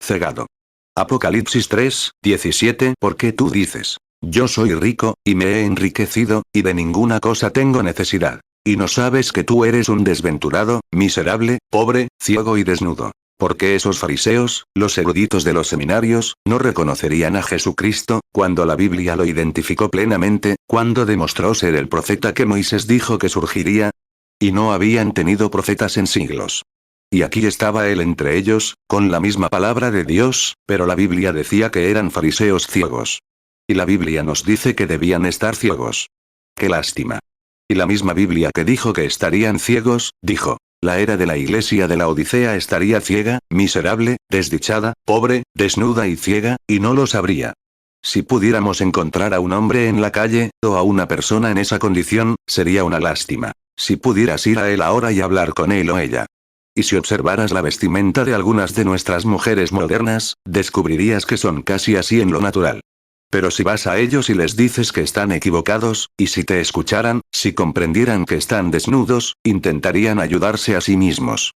Cegado. Apocalipsis 3:17 Porque tú dices: yo soy rico, y me he enriquecido, y de ninguna cosa tengo necesidad. Y no sabes que tú eres un desventurado, miserable, pobre, ciego y desnudo. Porque esos fariseos, los eruditos de los seminarios, no reconocerían a Jesucristo, cuando la Biblia lo identificó plenamente, cuando demostró ser el profeta que Moisés dijo que surgiría. Y no habían tenido profetas en siglos. Y aquí estaba él entre ellos, con la misma palabra de Dios, pero la Biblia decía que eran fariseos ciegos. Y la Biblia nos dice que debían estar ciegos. ¡Qué lástima! Y la misma Biblia que dijo que estarían ciegos, dijo: la era de la iglesia de la Odisea estaría ciega, miserable, desdichada, pobre, desnuda y ciega, y no lo sabría. Si pudiéramos encontrar a un hombre en la calle, o a una persona en esa condición, sería una lástima. Si pudieras ir a él ahora y hablar con él o ella. Y si observaras la vestimenta de algunas de nuestras mujeres modernas, descubrirías que son casi así en lo natural. Pero si vas a ellos y les dices que están equivocados, y si te escucharan, si comprendieran que están desnudos, intentarían ayudarse a sí mismos.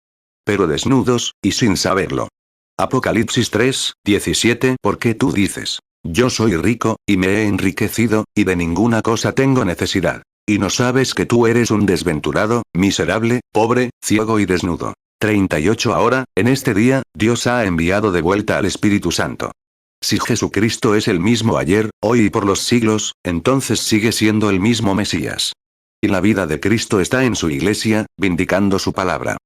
Pero desnudos, y sin saberlo. Apocalipsis 3:17 Porque tú dices: yo soy rico, y me he enriquecido, y de ninguna cosa tengo necesidad. Y no sabes que tú eres un desventurado, miserable, pobre, ciego y desnudo. 38 Ahora, en este día, Dios ha enviado de vuelta al Espíritu Santo. Si Jesucristo es el mismo ayer, hoy y por los siglos, entonces sigue siendo el mismo Mesías. Y la vida de Cristo está en su iglesia, vindicando su palabra.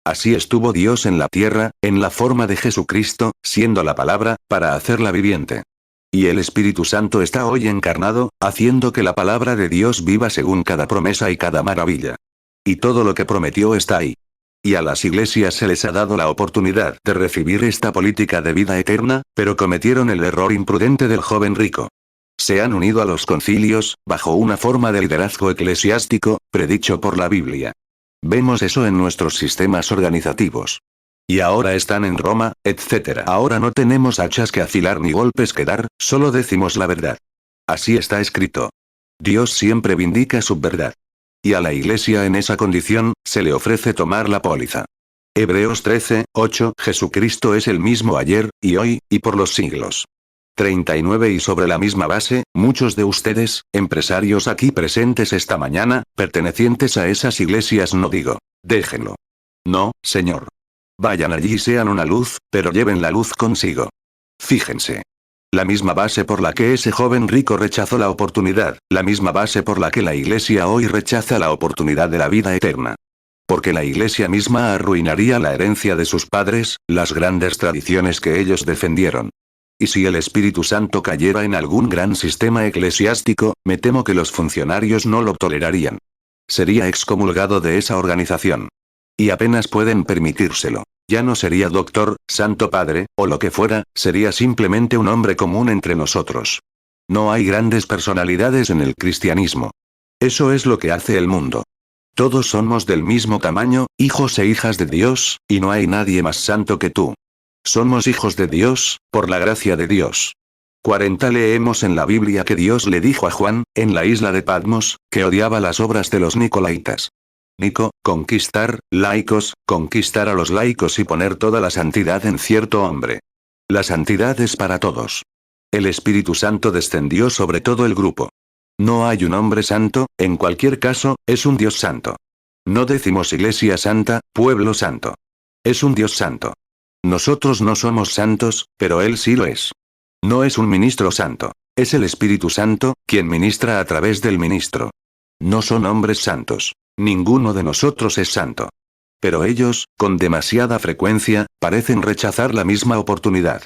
Así estuvo Dios en la tierra, en la forma de Jesucristo, siendo la palabra, para hacerla viviente. Y el Espíritu Santo está hoy encarnado, haciendo que la palabra de Dios viva según cada promesa y cada maravilla. Y todo lo que prometió está ahí. Y a las iglesias se les ha dado la oportunidad de recibir esta política de vida eterna, pero cometieron el error imprudente del joven rico. Se han unido a los concilios, bajo una forma de liderazgo eclesiástico, predicho por la Biblia. Vemos eso en nuestros sistemas organizativos. Y ahora están en Roma, etc. Ahora no tenemos hachas que afilar ni golpes que dar, solo decimos la verdad. Así está escrito. Dios siempre vindica su verdad. Y a la Iglesia en esa condición, se le ofrece tomar la póliza. Hebreos 13:8 Jesucristo es el mismo ayer, y hoy, y por los siglos. 39 Y sobre la misma base, muchos de ustedes, empresarios aquí presentes esta mañana, pertenecientes a esas iglesias no digo, déjenlo. No, Señor. Vayan allí y sean una luz, pero lleven la luz consigo. Fíjense. La misma base por la que ese joven rico rechazó la oportunidad, la misma base por la que la iglesia hoy rechaza la oportunidad de la vida eterna. Porque la iglesia misma arruinaría la herencia de sus padres, las grandes tradiciones que ellos defendieron. Y si el Espíritu Santo cayera en algún gran sistema eclesiástico, me temo que los funcionarios no lo tolerarían. Sería excomulgado de esa organización. Y apenas pueden permitírselo. Ya no sería doctor, santo padre, o lo que fuera, sería simplemente un hombre común entre nosotros. No hay grandes personalidades en el cristianismo. Eso es lo que hace el mundo. Todos somos del mismo tamaño, hijos e hijas de Dios, y no hay nadie más santo que tú. Somos hijos de Dios, por la gracia de Dios. 40 Leemos en la Biblia que Dios le dijo a Juan, en la isla de Patmos, que odiaba las obras de los nicolaitas. Nico, conquistar, laicos, conquistar a los laicos y poner toda la santidad en cierto hombre. La santidad es para todos. El Espíritu Santo descendió sobre todo el grupo. No hay un hombre santo, en cualquier caso, es un Dios santo. No decimos iglesia santa, pueblo santo. Es un Dios santo. Nosotros no somos santos, pero Él sí lo es. No es un ministro santo. Es el Espíritu Santo, quien ministra a través del ministro. No son hombres santos. Ninguno de nosotros es santo. Pero ellos, con demasiada frecuencia, parecen rechazar la misma oportunidad.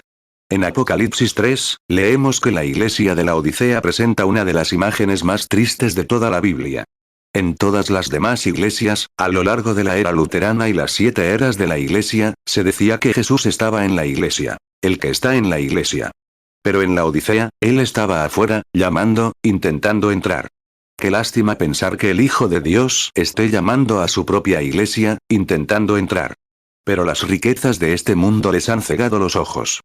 En Apocalipsis 3, leemos que la iglesia de la Odisea presenta una de las imágenes más tristes de toda la Biblia. En todas las demás iglesias, a lo largo de la era luterana y las 7 eras de la iglesia, se decía que Jesús estaba en la iglesia. El que está en la iglesia. Pero en la Odisea, Él estaba afuera, llamando, intentando entrar. Qué lástima pensar que el Hijo de Dios esté llamando a su propia iglesia, intentando entrar. Pero las riquezas de este mundo les han cegado los ojos.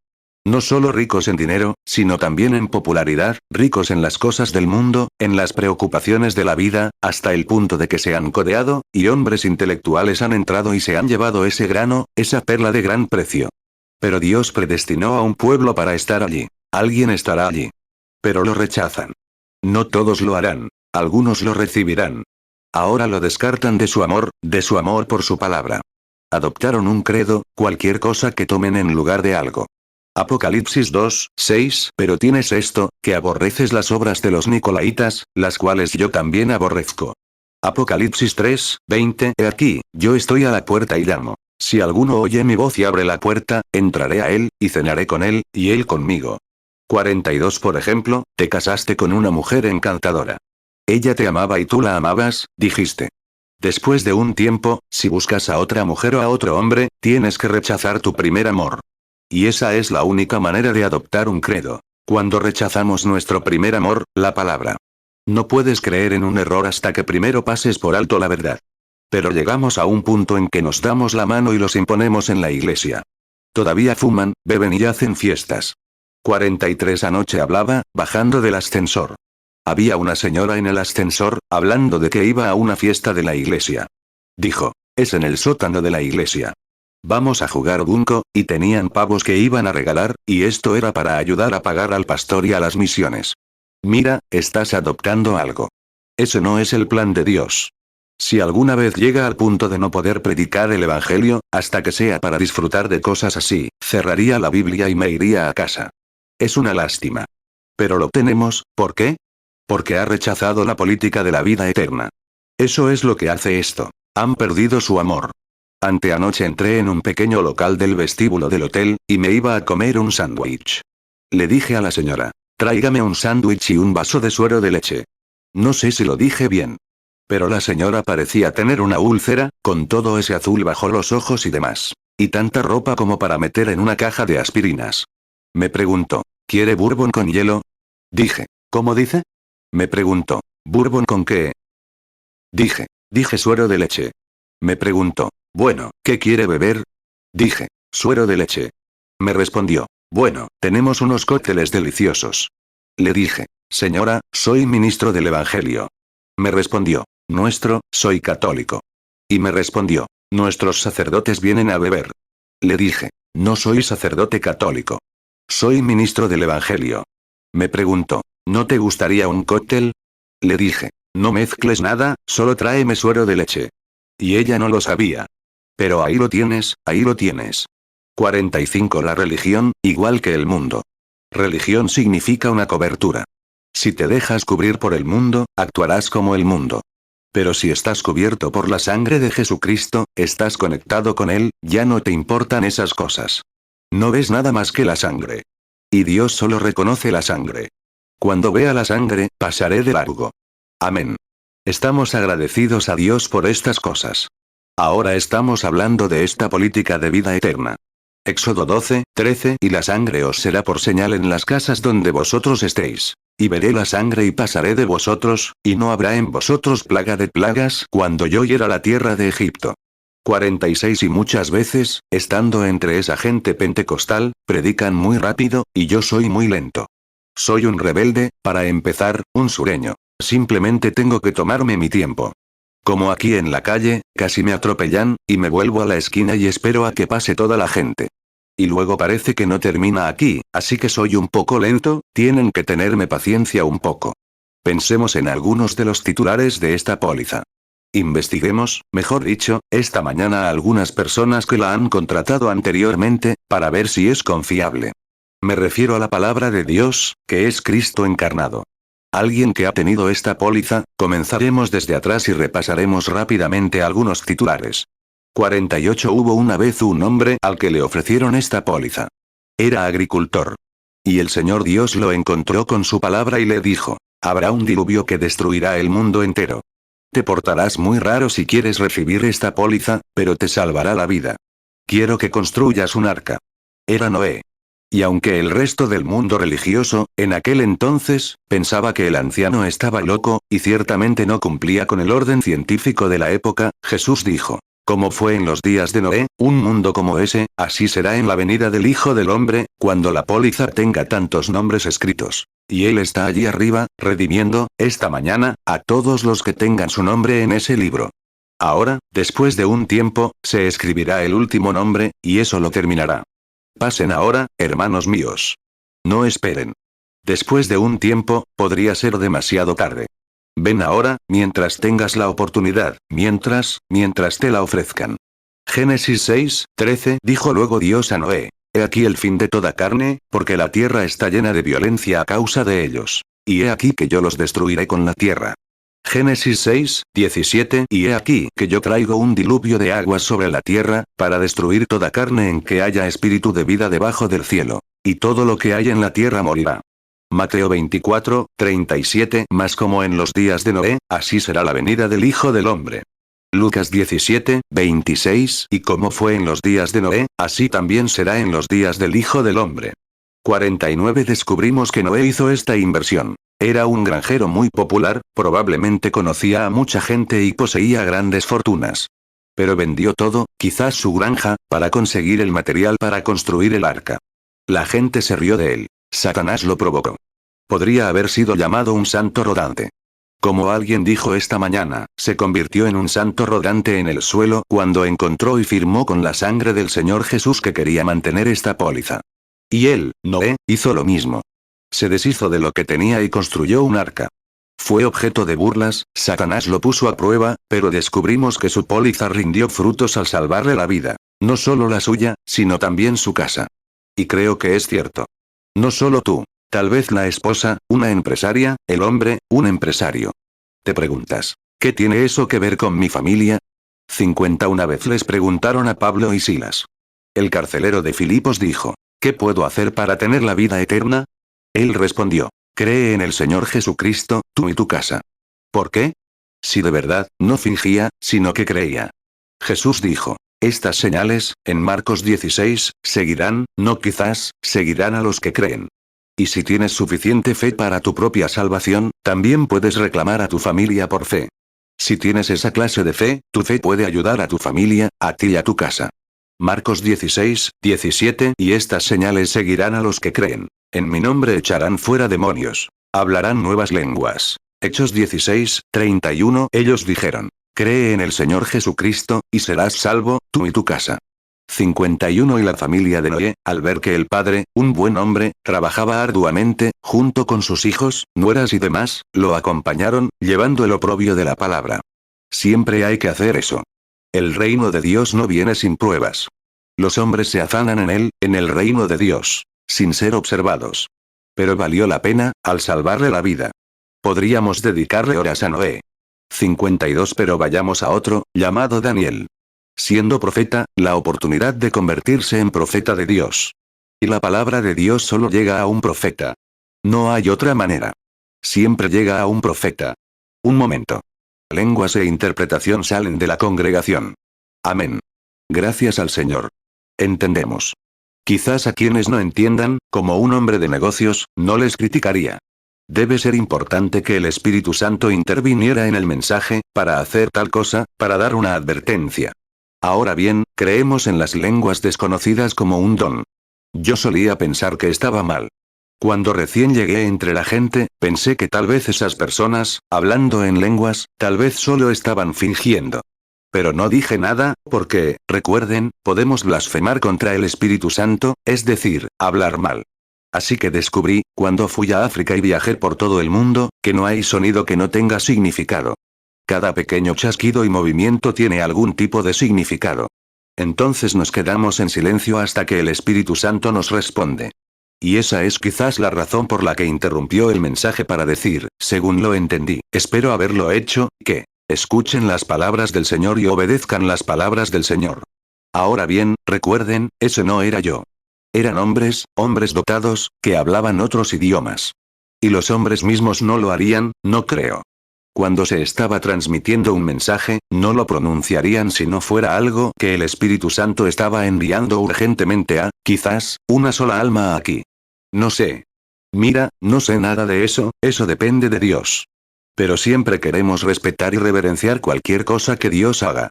No solo ricos en dinero, sino también en popularidad, ricos en las cosas del mundo, en las preocupaciones de la vida, hasta el punto de que se han codeado, y hombres intelectuales han entrado y se han llevado ese grano, esa perla de gran precio. Pero Dios predestinó a un pueblo para estar allí. Alguien estará allí. Pero lo rechazan. No todos lo harán. Algunos lo recibirán. Ahora lo descartan de su amor por su palabra. Adoptaron un credo, cualquier cosa que tomen en lugar de algo. Apocalipsis 2:6 Pero tienes esto, que aborreces las obras de los nicolaitas, las cuales yo también aborrezco. Apocalipsis 3:20 He aquí, yo estoy a la puerta y llamo. Si alguno oye mi voz y abre la puerta, entraré a él, y cenaré con él, y él conmigo. 42 Por ejemplo, te casaste con una mujer encantadora. Ella te amaba y tú la amabas, dijiste. Después de un tiempo, si buscas a otra mujer o a otro hombre, tienes que rechazar tu primer amor. Y esa es la única manera de adoptar un credo. Cuando rechazamos nuestro primer amor, la palabra. No puedes creer en un error hasta que primero pases por alto la verdad. Pero llegamos a un punto en que nos damos la mano y los imponemos en la iglesia. Todavía fuman, beben y hacen fiestas. 43 Anoche hablaba, bajando del ascensor. Había una señora en el ascensor, hablando de que iba a una fiesta de la iglesia. Dijo, es en el sótano de la iglesia. Vamos a jugar bunco, y tenían pavos que iban a regalar, y esto era para ayudar a pagar al pastor y a las misiones. Mira, estás adoptando algo. Ese no es el plan de Dios. Si alguna vez llega al punto de no poder predicar el evangelio, hasta que sea para disfrutar de cosas así, cerraría la Biblia y me iría a casa. Es una lástima. Pero lo tenemos, ¿por qué? Porque ha rechazado la política de la vida eterna. Eso es lo que hace esto. Han perdido su amor. Anteanoche entré en un pequeño local del vestíbulo del hotel, y me iba a comer un sándwich. Le dije a la señora, tráigame un sándwich y un vaso de suero de leche. No sé si lo dije bien. Pero la señora parecía tener una úlcera, con todo ese azul bajo los ojos y demás. Y tanta ropa como para meter en una caja de aspirinas. Me preguntó, ¿quiere bourbon con hielo? Dije, ¿cómo dice? Me preguntó, ¿bourbon con qué? Dije suero de leche. Me preguntó, bueno, ¿qué quiere beber? Dije, suero de leche. Me respondió, bueno, tenemos unos cócteles deliciosos. Le dije, Señora, soy ministro del Evangelio. Me respondió. Nuestro, soy católico. Y me respondió. Nuestros sacerdotes vienen a beber. Le dije. No soy sacerdote católico. Soy ministro del Evangelio. Me preguntó. ¿No te gustaría un cóctel? Le dije. No mezcles nada, solo tráeme suero de leche. Y ella no lo sabía. Pero ahí lo tienes, ahí lo tienes. 45. La religión, igual que el mundo. Religión significa una cobertura. Si te dejas cubrir por el mundo, actuarás como el mundo. Pero si estás cubierto por la sangre de Jesucristo, estás conectado con Él, ya no te importan esas cosas. No ves nada más que la sangre. Y Dios solo reconoce la sangre. Cuando vea la sangre, pasaré de largo. Amén. Estamos agradecidos a Dios por estas cosas. Ahora estamos hablando de esta política de vida eterna. Éxodo 12, 13. Y la sangre os será por señal en las casas donde vosotros estéis. Y veré la sangre y pasaré de vosotros, y no habrá en vosotros plaga de plagas cuando yo hiera la tierra de Egipto. 46. Y muchas veces, estando entre esa gente pentecostal, predican muy rápido, y yo soy muy lento. Soy un rebelde, para empezar, un sureño. Simplemente tengo que tomarme mi tiempo. Como aquí en la calle, casi me atropellan, y me vuelvo a la esquina y espero a que pase toda la gente. Y luego parece que no termina aquí, así que soy un poco lento, tienen que tenerme paciencia un poco. Pensemos en algunos de los titulares de esta póliza. Investiguemos, mejor dicho, esta mañana a algunas personas que la han contratado anteriormente, para ver si es confiable. Me refiero a la palabra de Dios, que es Cristo encarnado. Alguien que ha tenido esta póliza, comenzaremos desde atrás y repasaremos rápidamente algunos titulares. 48. Hubo una vez un hombre al que le ofrecieron esta póliza. Era agricultor. Y el Señor Dios lo encontró con su palabra y le dijo, habrá un diluvio que destruirá el mundo entero. Te portarás muy raro si quieres recibir esta póliza, pero te salvará la vida. Quiero que construyas un arca. Era Noé. Y aunque el resto del mundo religioso, en aquel entonces, pensaba que el anciano estaba loco, y ciertamente no cumplía con el orden científico de la época, Jesús dijo, como fue en los días de Noé, un mundo como ese, así será en la venida del Hijo del Hombre, cuando la póliza tenga tantos nombres escritos. Y Él está allí arriba, redimiendo, esta mañana, a todos los que tengan su nombre en ese libro. Ahora, después de un tiempo, se escribirá el último nombre, y eso lo terminará. Pasen ahora, hermanos míos. No esperen. Después de un tiempo, podría ser demasiado tarde. Ven ahora, mientras tengas la oportunidad, mientras te la ofrezcan. Génesis 6, 13. Dijo luego Dios a Noé. He aquí el fin de toda carne, porque la tierra está llena de violencia a causa de ellos. Y he aquí que yo los destruiré con la tierra. Génesis 6, 17. Y he aquí que yo traigo un diluvio de aguas sobre la tierra, para destruir toda carne en que haya espíritu de vida debajo del cielo. Y todo lo que hay en la tierra morirá. Mateo 24, 37. Mas como en los días de Noé, así será la venida del Hijo del Hombre. Lucas 17, 26. Y como fue en los días de Noé, así también será en los días del Hijo del Hombre. 49. Descubrimos que Noé hizo esta inversión. Era un granjero muy popular, probablemente conocía a mucha gente y poseía grandes fortunas. Pero vendió todo, quizás su granja, para conseguir el material para construir el arca. La gente se rió de él. Satanás lo provocó. Podría haber sido llamado un santo rodante. Como alguien dijo esta mañana, se convirtió en un santo rodante en el suelo cuando encontró y firmó con la sangre del Señor Jesús que quería mantener esta póliza. Y él, Noé, hizo lo mismo. Se deshizo de lo que tenía y construyó un arca. Fue objeto de burlas, Satanás lo puso a prueba, pero descubrimos que su póliza rindió frutos al salvarle la vida. No solo la suya, sino también su casa. Y creo que es cierto. No solo tú. Tal vez la esposa, una empresaria, el hombre, un empresario. Te preguntas, ¿qué tiene eso que ver con mi familia? 50. Una vez les preguntaron a Pablo y Silas. El carcelero de Filipos dijo, ¿qué puedo hacer para tener la vida eterna? Él respondió, cree en el Señor Jesucristo, tú y tu casa. ¿Por qué? Si de verdad, no fingía, sino que creía. Jesús dijo, estas señales, en Marcos 16, seguirán, no quizás, seguirán a los que creen. Y si tienes suficiente fe para tu propia salvación, también puedes reclamar a tu familia por fe. Si tienes esa clase de fe, tu fe puede ayudar a tu familia, a ti y a tu casa. Marcos 16, 17. Y estas señales seguirán a los que creen. En mi nombre echarán fuera demonios. hablarán nuevas lenguas. Hechos 16, 31. Ellos dijeron: cree en el Señor Jesucristo, y serás salvo, tú y tu casa. 51. Y la familia de Noé, al ver que el padre, un buen hombre, trabajaba arduamente, junto con sus hijos, nueras y demás, lo acompañaron, llevando el oprobio de la palabra. Siempre hay que hacer eso. El reino de Dios no viene sin pruebas. Los hombres se afanan en el reino de Dios, sin ser observados. Pero valió la pena, al salvarle la vida. Podríamos dedicarle horas a Noé. 52. Pero vayamos a otro, llamado Daniel. Siendo profeta, la oportunidad de convertirse en profeta de Dios. Y la palabra de Dios solo llega a un profeta. No hay otra manera. Siempre llega a un profeta. Un momento. Lenguas e interpretación salen de la congregación. Amén. Gracias al Señor. Entendemos. Quizás a quienes no entiendan, como un hombre de negocios, no les criticaría. Debe ser importante que el Espíritu Santo interviniera en el mensaje, para hacer tal cosa, para dar una advertencia. Ahora bien, creemos en las lenguas desconocidas como un don. Yo solía pensar que estaba mal. Cuando recién llegué entre la gente, pensé que tal vez esas personas, hablando en lenguas, tal vez solo estaban fingiendo. Pero no dije nada, porque, recuerden, podemos blasfemar contra el Espíritu Santo, es decir, hablar mal. Así que descubrí, cuando fui a África y viajé por todo el mundo, que no hay sonido que no tenga significado. Cada pequeño chasquido y movimiento tiene algún tipo de significado. Entonces nos quedamos en silencio hasta que el Espíritu Santo nos responde. Y esa es quizás la razón por la que interrumpió el mensaje para decir, según lo entendí, espero haberlo hecho, que escuchen las palabras del Señor y obedezcan las palabras del Señor. Ahora bien, recuerden, ese no era yo. Eran hombres dotados, que hablaban otros idiomas. Y los hombres mismos no lo harían, no creo. Cuando se estaba transmitiendo un mensaje, no lo pronunciarían si no fuera algo que el Espíritu Santo estaba enviando urgentemente a, quizás, una sola alma aquí. No sé. Mira, no sé nada de eso depende de Dios. Pero siempre queremos respetar y reverenciar cualquier cosa que Dios haga.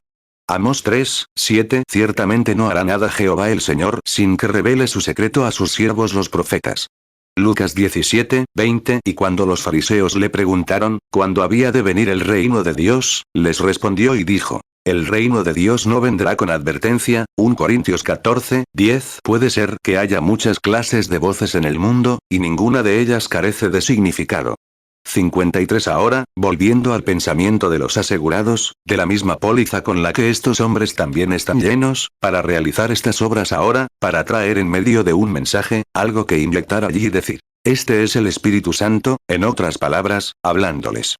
Amós 3, 7. Ciertamente no hará nada Jehová el Señor sin que revele su secreto a sus siervos los profetas. Lucas 17, 20. Y cuando los fariseos le preguntaron, ¿cuándo había de venir el reino de Dios?, les respondió y dijo: el reino de Dios no vendrá con advertencia. 1 Corintios 14, 10. Puede ser que haya muchas clases de voces en el mundo, y ninguna de ellas carece de significado. 53. Ahora, volviendo al pensamiento de los asegurados, de la misma póliza con la que estos hombres también están llenos, para realizar estas obras ahora, para traer en medio de un mensaje, algo que inyectar allí y decir, este es el Espíritu Santo, en otras palabras, hablándoles.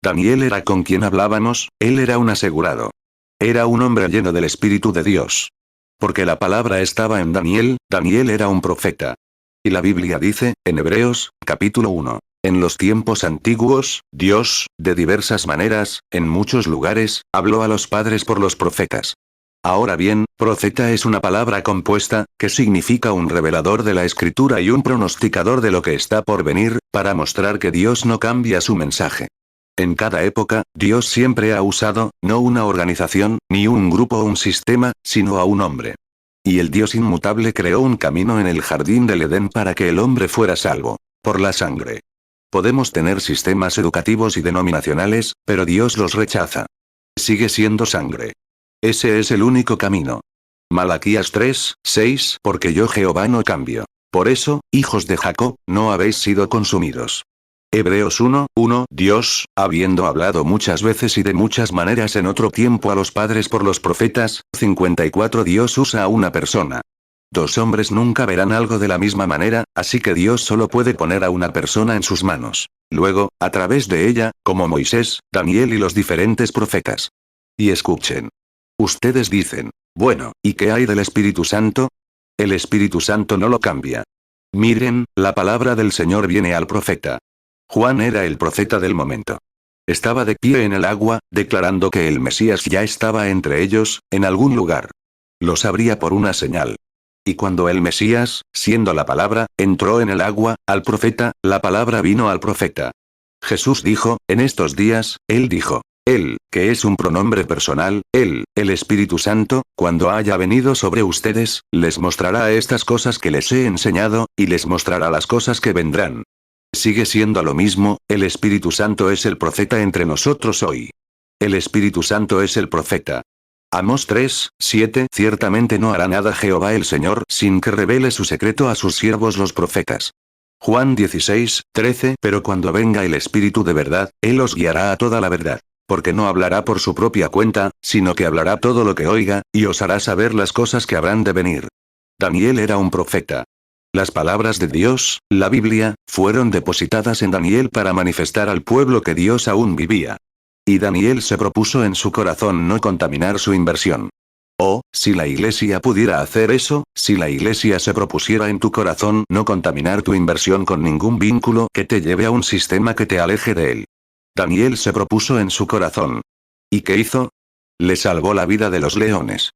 Daniel era con quien hablábamos, él era un asegurado. Era un hombre lleno del Espíritu de Dios. Porque la palabra estaba en Daniel, Daniel era un profeta. Y la Biblia dice, en Hebreos, capítulo 1. En los tiempos antiguos, Dios, de diversas maneras, en muchos lugares, habló a los padres por los profetas. Ahora bien, profeta es una palabra compuesta, que significa un revelador de la Escritura y un pronosticador de lo que está por venir, para mostrar que Dios no cambia su mensaje. En cada época, Dios siempre ha usado, no una organización, ni un grupo o un sistema, sino a un hombre. Y el Dios inmutable creó un camino en el jardín del Edén para que el hombre fuera salvo. Por la sangre. Podemos tener sistemas educativos y denominacionales, pero Dios los rechaza. Sigue siendo sangre. Ese es el único camino. Malaquías 3, 6. Porque yo Jehová no cambio. Por eso, hijos de Jacob, no habéis sido consumidos. Hebreos 1, 1. Dios, habiendo hablado muchas veces y de muchas maneras en otro tiempo a los padres por los profetas. 54. Dios usa a una persona. Dos hombres nunca verán algo de la misma manera, así que Dios solo puede poner a una persona en sus manos. Luego, a través de ella, como Moisés, Daniel y los diferentes profetas. Y escuchen. Ustedes dicen, bueno, ¿y qué hay del Espíritu Santo? El Espíritu Santo no lo cambia. Miren, la palabra del Señor viene al profeta. Juan era el profeta del momento. Estaba de pie en el agua, declarando que el Mesías ya estaba entre ellos, en algún lugar. Lo sabría por una señal. Y cuando el Mesías, siendo la palabra, entró en el agua, al profeta, la palabra vino al profeta. Jesús dijo, en estos días, Él dijo, Él, que es un pronombre personal, Él, el Espíritu Santo, cuando haya venido sobre ustedes, les mostrará estas cosas que les he enseñado, y les mostrará las cosas que vendrán. Sigue siendo lo mismo, el Espíritu Santo es el profeta entre nosotros hoy. El Espíritu Santo es el profeta. Amós 3, 7. Ciertamente no hará nada Jehová el Señor sin que revele su secreto a sus siervos los profetas. Juan 16, 13. Pero cuando venga el Espíritu de verdad, Él os guiará a toda la verdad. Porque no hablará por su propia cuenta, sino que hablará todo lo que oiga, y os hará saber las cosas que habrán de venir. Daniel era un profeta. Las palabras de Dios, la Biblia, fueron depositadas en Daniel para manifestar al pueblo que Dios aún vivía. Y Daniel se propuso en su corazón no contaminar su inversión. Oh, si la iglesia pudiera hacer eso, si la iglesia se propusiera en tu corazón no contaminar tu inversión con ningún vínculo que te lleve a un sistema que te aleje de él. Daniel se propuso en su corazón. ¿Y qué hizo? Le salvó la vida de los leones.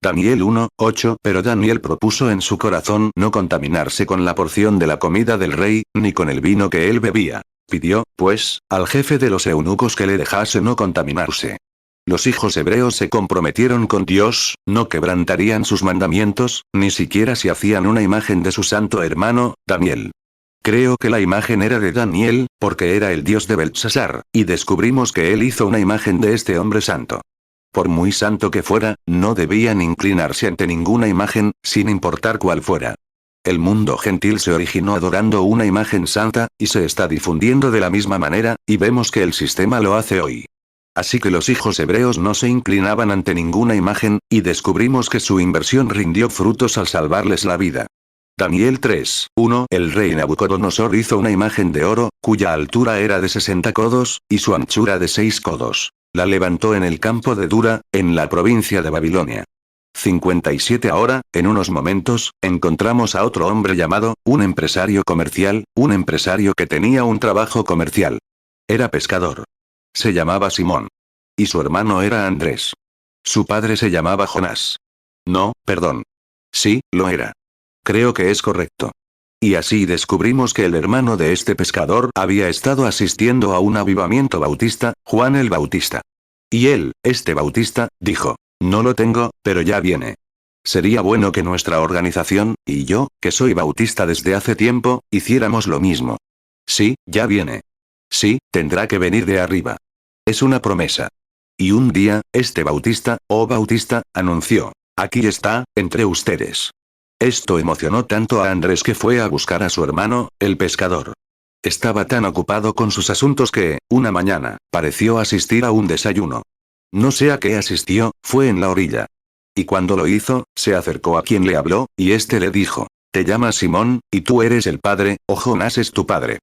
Daniel 1, 8. Pero Daniel propuso en su corazón no contaminarse con la porción de la comida del rey, ni con el vino que él bebía. Pidió, pues, al jefe de los eunucos que le dejase no contaminarse. Los hijos hebreos se comprometieron con Dios, no quebrantarían sus mandamientos, ni siquiera si hacían una imagen de su santo hermano, Daniel. Creo que la imagen era de Daniel, porque era el dios de Beltsasar, y descubrimos que él hizo una imagen de este hombre santo. Por muy santo que fuera, no debían inclinarse ante ninguna imagen, sin importar cuál fuera. El mundo gentil se originó adorando una imagen santa, y se está difundiendo de la misma manera, y vemos que el sistema lo hace hoy. Así que los hijos hebreos no se inclinaban ante ninguna imagen, y descubrimos que su inversión rindió frutos al salvarles la vida. Daniel 3, 1. El rey Nabucodonosor hizo una imagen de oro, cuya altura era de 60 codos, y su anchura de 6 codos. La levantó en el campo de Dura, en la provincia de Babilonia. 57. Ahora, en unos momentos, encontramos a otro hombre llamado, un empresario comercial, un empresario que tenía un trabajo comercial. Era pescador. Se llamaba Simón. Y su hermano era Andrés. Su padre se llamaba Jonás. No, perdón. Sí, lo era. Creo que es correcto. Y así descubrimos que el hermano de este pescador había estado asistiendo a un avivamiento bautista, Juan el Bautista. Y él, este bautista, dijo, no lo tengo, pero ya viene. Sería bueno que nuestra organización, y yo, que soy bautista desde hace tiempo, hiciéramos lo mismo. Sí, ya viene. Sí, tendrá que venir de arriba. Es una promesa. Y un día, este bautista, Bautista, anunció, aquí está, entre ustedes. Esto emocionó tanto a Andrés que fue a buscar a su hermano, el pescador. Estaba tan ocupado con sus asuntos que, una mañana, pareció asistir a un desayuno. No sé a qué asistió, fue en la orilla. Y cuando lo hizo, se acercó a quien le habló, y éste le dijo, te llamas Simón, y tú eres el padre, o Jonás es tu padre.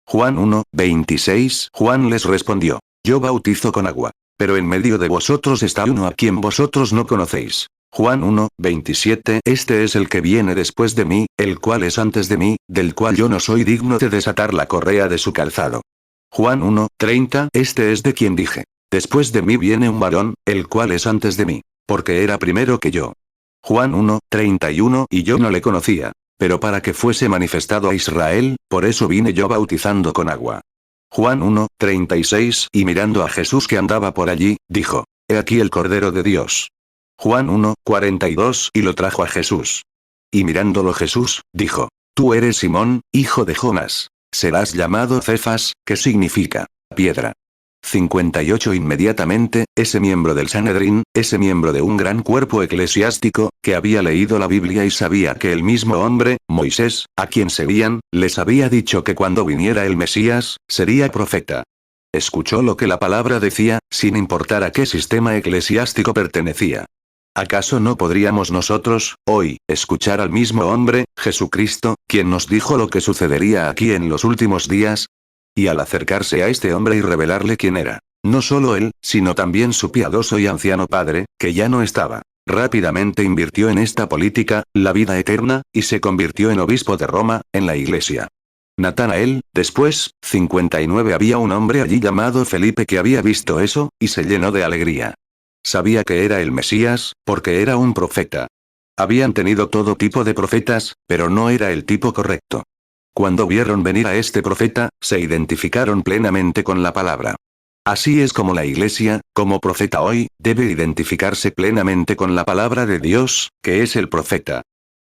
Juan 1, 26. Juan les respondió, yo bautizo con agua. Pero en medio de vosotros está uno a quien vosotros no conocéis. Juan 1, 27. Este es el que viene después de mí, el cual es antes de mí, del cual yo no soy digno de desatar la correa de su calzado. Juan 1, 30. Este es de quien dije, después de mí viene un varón, el cual es antes de mí, porque era primero que yo. Juan 1, 31. Y yo no le conocía. Pero para que fuese manifestado a Israel, por eso vine yo bautizando con agua. Juan 1, 36. Y mirando a Jesús que andaba por allí, dijo, he aquí el Cordero de Dios. Juan 1, 42. Y lo trajo a Jesús. Y mirándolo Jesús, dijo, tú eres Simón, hijo de Jonás. Serás llamado Cefas, que significa, piedra. 58. Inmediatamente, ese miembro del Sanedrín, ese miembro de un gran cuerpo eclesiástico, que había leído la Biblia y sabía que el mismo hombre, Moisés, a quien seguían, les había dicho que cuando viniera el Mesías, sería profeta. Escuchó lo que la palabra decía, sin importar a qué sistema eclesiástico pertenecía. ¿Acaso no podríamos nosotros, hoy, escuchar al mismo hombre, Jesucristo, quien nos dijo lo que sucedería aquí en los últimos días? Y al acercarse a este hombre y revelarle quién era, no solo él, sino también su piadoso y anciano padre, que ya no estaba, rápidamente invirtió en esta política, la vida eterna, y se convirtió en obispo de Roma, en la iglesia. Natanael, después, 59. Había un hombre allí llamado Felipe que había visto eso, y se llenó de alegría. Sabía que era el Mesías, porque era un profeta. Habían tenido todo tipo de profetas, pero no era el tipo correcto. Cuando vieron venir a este profeta, se identificaron plenamente con la palabra. Así es como la iglesia, como profeta hoy, debe identificarse plenamente con la palabra de Dios, que es el profeta.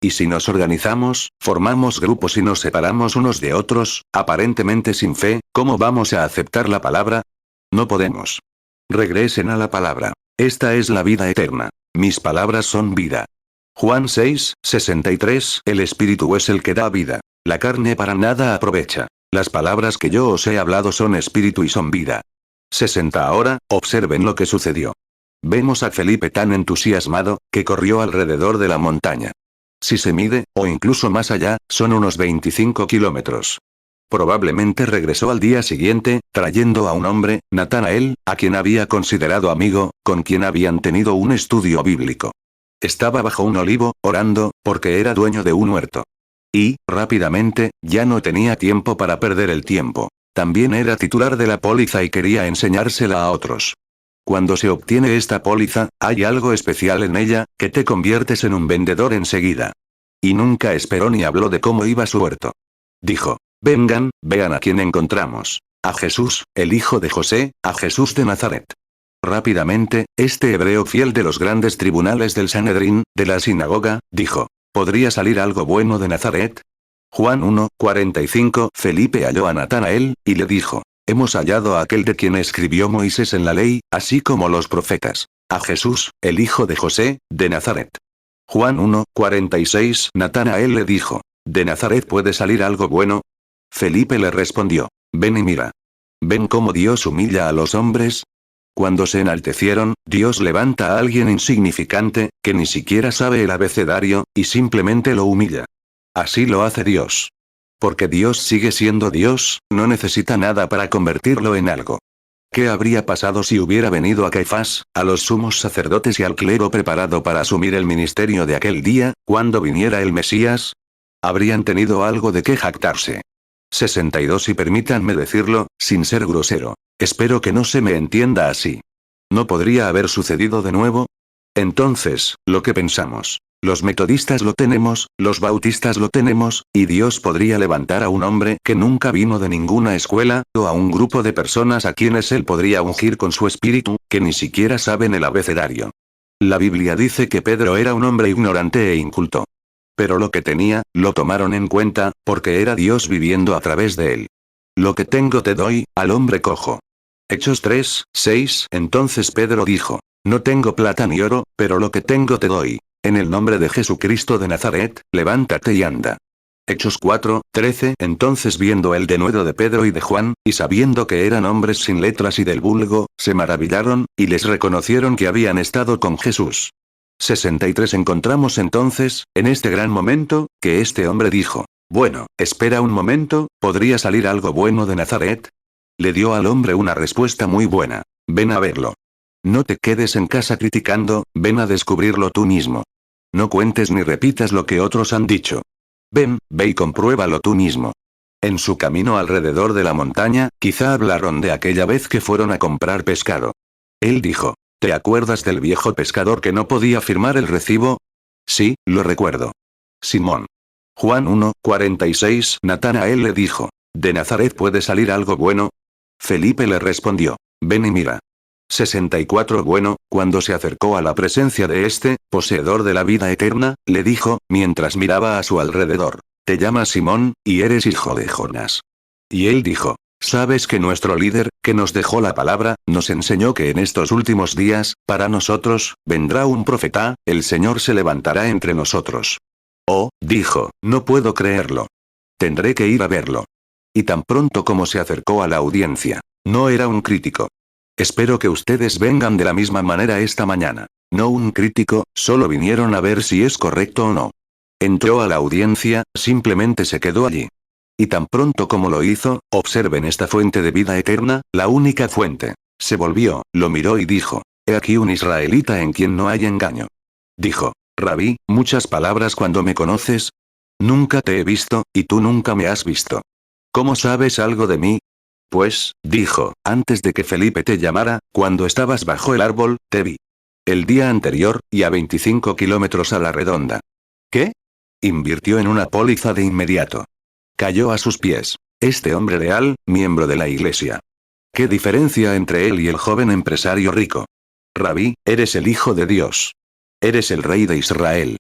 Y si nos organizamos, formamos grupos y nos separamos unos de otros, aparentemente sin fe, ¿cómo vamos a aceptar la palabra? No podemos. Regresen a la palabra. Esta es la vida eterna. Mis palabras son vida. Juan 6, 63. El Espíritu es el que da vida. La carne para nada aprovecha. Las palabras que yo os he hablado son espíritu y son vida. 60. Ahora, observen lo que sucedió. Vemos a Felipe tan entusiasmado, que corrió alrededor de la montaña. Si se mide, o incluso más allá, son unos 25 kilómetros. Probablemente regresó al día siguiente, trayendo a un hombre, Natanael, a quien había considerado amigo, con quien habían tenido un estudio bíblico. Estaba bajo un olivo, orando, porque era dueño de un huerto. Y, rápidamente, ya no tenía tiempo para perder el tiempo. También era titular de la póliza y quería enseñársela a otros. Cuando se obtiene esta póliza, hay algo especial en ella, que te conviertes en un vendedor enseguida. Y nunca esperó ni habló de cómo iba su huerto. Dijo: vengan, vean a quién encontramos. A Jesús, el hijo de José, a Jesús de Nazaret. Rápidamente, este hebreo fiel de los grandes tribunales del Sanedrín, de la sinagoga, dijo: ¿podría salir algo bueno de Nazaret? Juan 1, 45. Felipe halló a Natanael, y le dijo: hemos hallado a aquel de quien escribió Moisés en la ley, así como los profetas. A Jesús, el hijo de José, de Nazaret. Juan 1, 46. Natanael le dijo: ¿de Nazaret puede salir algo bueno? Felipe le respondió: ven y mira. ¿Ven cómo Dios humilla a los hombres? Cuando se enaltecieron, Dios levanta a alguien insignificante, que ni siquiera sabe el abecedario, y simplemente lo humilla. Así lo hace Dios. Porque Dios sigue siendo Dios, no necesita nada para convertirlo en algo. ¿Qué habría pasado si hubiera venido a Caifás, a los sumos sacerdotes y al clero preparado para asumir el ministerio de aquel día, cuando viniera el Mesías? Habrían tenido algo de qué jactarse. 62. Y permítanme decirlo, sin ser grosero. Espero que no se me entienda así. ¿No podría haber sucedido de nuevo? Entonces, lo que pensamos. Los metodistas lo tenemos, los bautistas lo tenemos, y Dios podría levantar a un hombre que nunca vino de ninguna escuela, o a un grupo de personas a quienes él podría ungir con su espíritu, que ni siquiera saben el abecedario. La Biblia dice que Pedro era un hombre ignorante e inculto. Pero lo que tenía, lo tomaron en cuenta, porque era Dios viviendo a través de él. Lo que tengo te doy, al hombre cojo. Hechos 3, 6. Entonces Pedro dijo: no tengo plata ni oro, pero lo que tengo te doy. En el nombre de Jesucristo de Nazaret, levántate y anda. Hechos 4, 13. Entonces viendo el denuedo de Pedro y de Juan, y sabiendo que eran hombres sin letras y del vulgo, se maravillaron, y les reconocieron que habían estado con Jesús. 63. Encontramos entonces, en este gran momento, que este hombre dijo: bueno, espera un momento, ¿podría salir algo bueno de Nazaret? Le dio al hombre una respuesta muy buena: ven a verlo. No te quedes en casa criticando, ven a descubrirlo tú mismo. No cuentes ni repitas lo que otros han dicho. Ven, ve y compruébalo tú mismo. En su camino alrededor de la montaña, quizá hablaron de aquella vez que fueron a comprar pescado. Él dijo: ¿te acuerdas del viejo pescador que no podía firmar el recibo? Sí, lo recuerdo. Simón. Juan 1, 46. Natanael le dijo: ¿de Nazaret puede salir algo bueno? Felipe le respondió: ven y mira. 64. Bueno, cuando se acercó a la presencia de este, poseedor de la vida eterna, le dijo, mientras miraba a su alrededor: te llamas Simón, y eres hijo de Jonás. Y él dijo: sabes que nuestro líder, que nos dejó la palabra, nos enseñó que en estos últimos días, para nosotros, vendrá un profeta, el Señor se levantará entre nosotros. Oh, dijo, no puedo creerlo. Tendré que ir a verlo. Y tan pronto como se acercó a la audiencia, no era un crítico. Espero que ustedes vengan de la misma manera esta mañana. No un crítico, solo vinieron a ver si es correcto o no. Entró a la audiencia, simplemente se quedó allí. Y tan pronto como lo hizo, observen esta fuente de vida eterna, la única fuente. Se volvió, lo miró y dijo: he aquí un israelita en quien no hay engaño. Dijo: Rabí, muchas palabras cuando me conoces. Nunca te he visto, y tú nunca me has visto. ¿Cómo sabes algo de mí? Pues, dijo, antes de que Felipe te llamara, cuando estabas bajo el árbol, te vi. El día anterior, y a 25 kilómetros a la redonda. ¿Qué? Invirtió en una póliza de inmediato. Cayó a sus pies. Este hombre leal, miembro de la iglesia. ¿Qué diferencia entre él y el joven empresario rico? Rabí, eres el Hijo de Dios. Eres el Rey de Israel.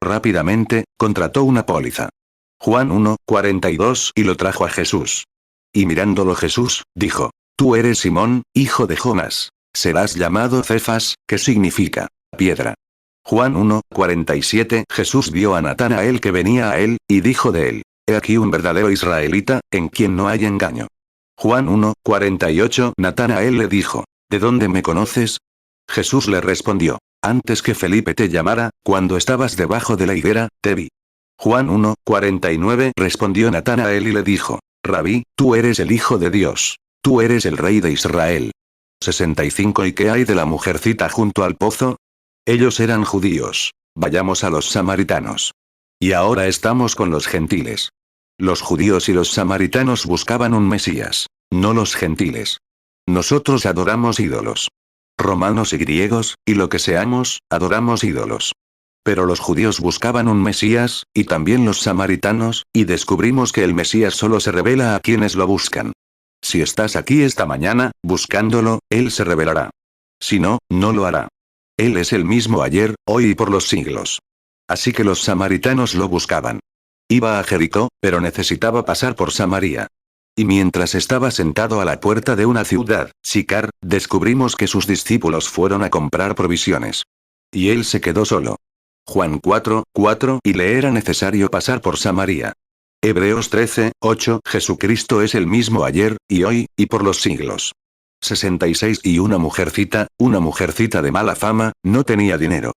Rápidamente, contrató una póliza. Juan 1:42 y lo trajo a Jesús. Y mirándolo Jesús, dijo: Tú eres Simón, hijo de Jonás. Serás llamado Cefas, que significa piedra. Juan 1:47 Jesús vio a Natanael que venía a él, y dijo de él: He aquí un verdadero israelita, en quien no hay engaño. Juan 1:48 Natanael le dijo: ¿De dónde me conoces? Jesús le respondió: Antes que Felipe te llamara, cuando estabas debajo de la higuera, te vi. Juan 1:49 respondió Natanael y le dijo: Rabí, tú eres el Hijo de Dios. Tú eres el Rey de Israel. 65 ¿Y qué hay de la mujercita junto al pozo? Ellos eran judíos. Vayamos a los samaritanos. Y ahora estamos con los gentiles. Los judíos y los samaritanos buscaban un Mesías, no los gentiles. Nosotros adoramos ídolos. Romanos y griegos, y lo que seamos, adoramos ídolos. Pero los judíos buscaban un Mesías, y también los samaritanos, y descubrimos que el Mesías solo se revela a quienes lo buscan. Si estás aquí esta mañana, buscándolo, Él se revelará. Si no, no lo hará. Él es el mismo ayer, hoy y por los siglos. Así que los samaritanos lo buscaban. Iba a Jericó, pero necesitaba pasar por Samaria. Y mientras estaba sentado a la puerta de una ciudad, Sicar, descubrimos que sus discípulos fueron a comprar provisiones. Y él se quedó solo. Juan 4:4 Y le era necesario pasar por Samaria. Hebreos 13:8 Jesucristo es el mismo ayer, y hoy, y por los siglos. 66 Y una mujercita de mala fama, no tenía dinero.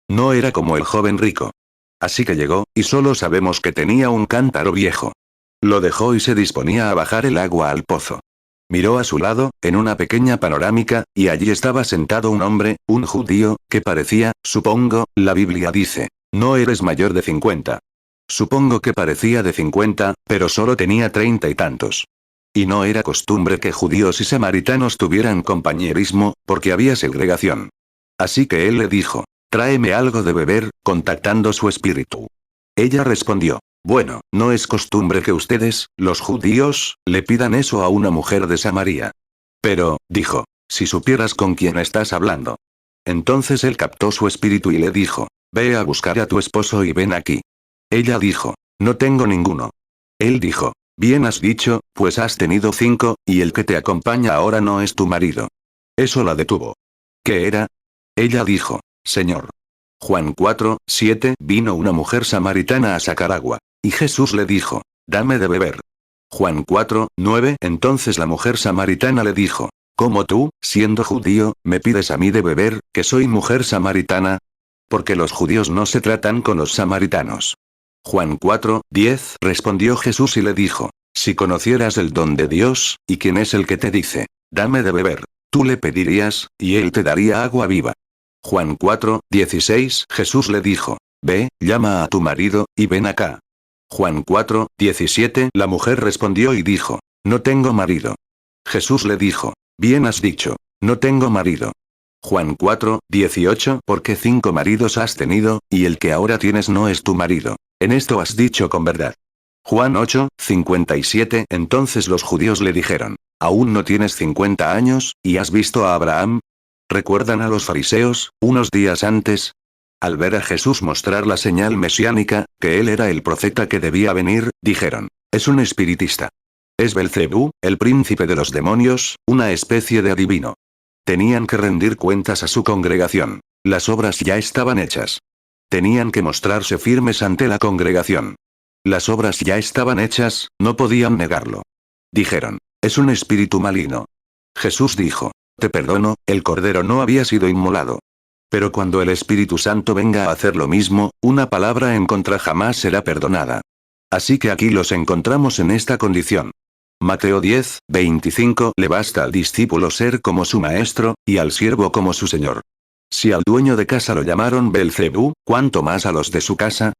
No era como el joven rico. Así que llegó, y solo sabemos que tenía un cántaro viejo. Lo dejó y se disponía a bajar el agua al pozo. Miró a su lado, en una pequeña panorámica, y allí estaba sentado un hombre, un judío, que parecía, supongo, la Biblia dice, no eres mayor de 50. Supongo que parecía de 50, pero solo tenía 30 y tantos. Y no era costumbre que judíos y samaritanos tuvieran compañerismo, porque había segregación. Así que él le dijo: tráeme algo de beber, contactando su espíritu. Ella respondió: bueno, no es costumbre que ustedes, los judíos, le pidan eso a una mujer de Samaria. Pero, dijo, si supieras con quién estás hablando. Entonces él captó su espíritu y le dijo: ve a buscar a tu esposo y ven aquí. Ella dijo: no tengo ninguno. Él dijo: bien has dicho, pues has tenido 5, y el que te acompaña ahora no es tu marido. Eso la detuvo. ¿Qué era? Ella dijo: Señor. Juan 4:7 Vino una mujer samaritana a sacar agua. Y Jesús le dijo: dame de beber. Juan 4:9 Entonces la mujer samaritana le dijo: ¿cómo tú, siendo judío, me pides a mí de beber, que soy mujer samaritana? Porque los judíos no se tratan con los samaritanos. Juan 4:10 Respondió Jesús y le dijo: si conocieras el don de Dios, y quién es el que te dice, dame de beber, tú le pedirías, y él te daría agua viva. Juan 4:16 Jesús le dijo: ve, llama a tu marido, y ven acá. Juan 4:17 La mujer respondió y dijo: no tengo marido. Jesús le dijo: bien has dicho, no tengo marido. Juan 4:18 Porque 5 maridos has tenido, y el que ahora tienes no es tu marido. En esto has dicho con verdad. Juan 8:57 Entonces los judíos le dijeron: ¿aún no tienes 50 años, y has visto a Abraham? ¿Recuerdan a los fariseos, unos días antes? Al ver a Jesús mostrar la señal mesiánica, que él era el profeta que debía venir, dijeron: es un espiritista. Es Belcebú, el príncipe de los demonios, una especie de adivino. Tenían que rendir cuentas a su congregación. Las obras ya estaban hechas. Tenían que mostrarse firmes ante la congregación. Las obras ya estaban hechas, no podían negarlo. Dijeron: es un espíritu maligno. Jesús dijo: te perdono, el cordero no había sido inmolado. Pero cuando el Espíritu Santo venga a hacer lo mismo, una palabra en contra jamás será perdonada. Así que aquí los encontramos en esta condición. Mateo 10:25 Le basta al discípulo ser como su maestro, y al siervo como su señor. Si al dueño de casa lo llamaron Belcebú, ¿cuánto más a los de su casa?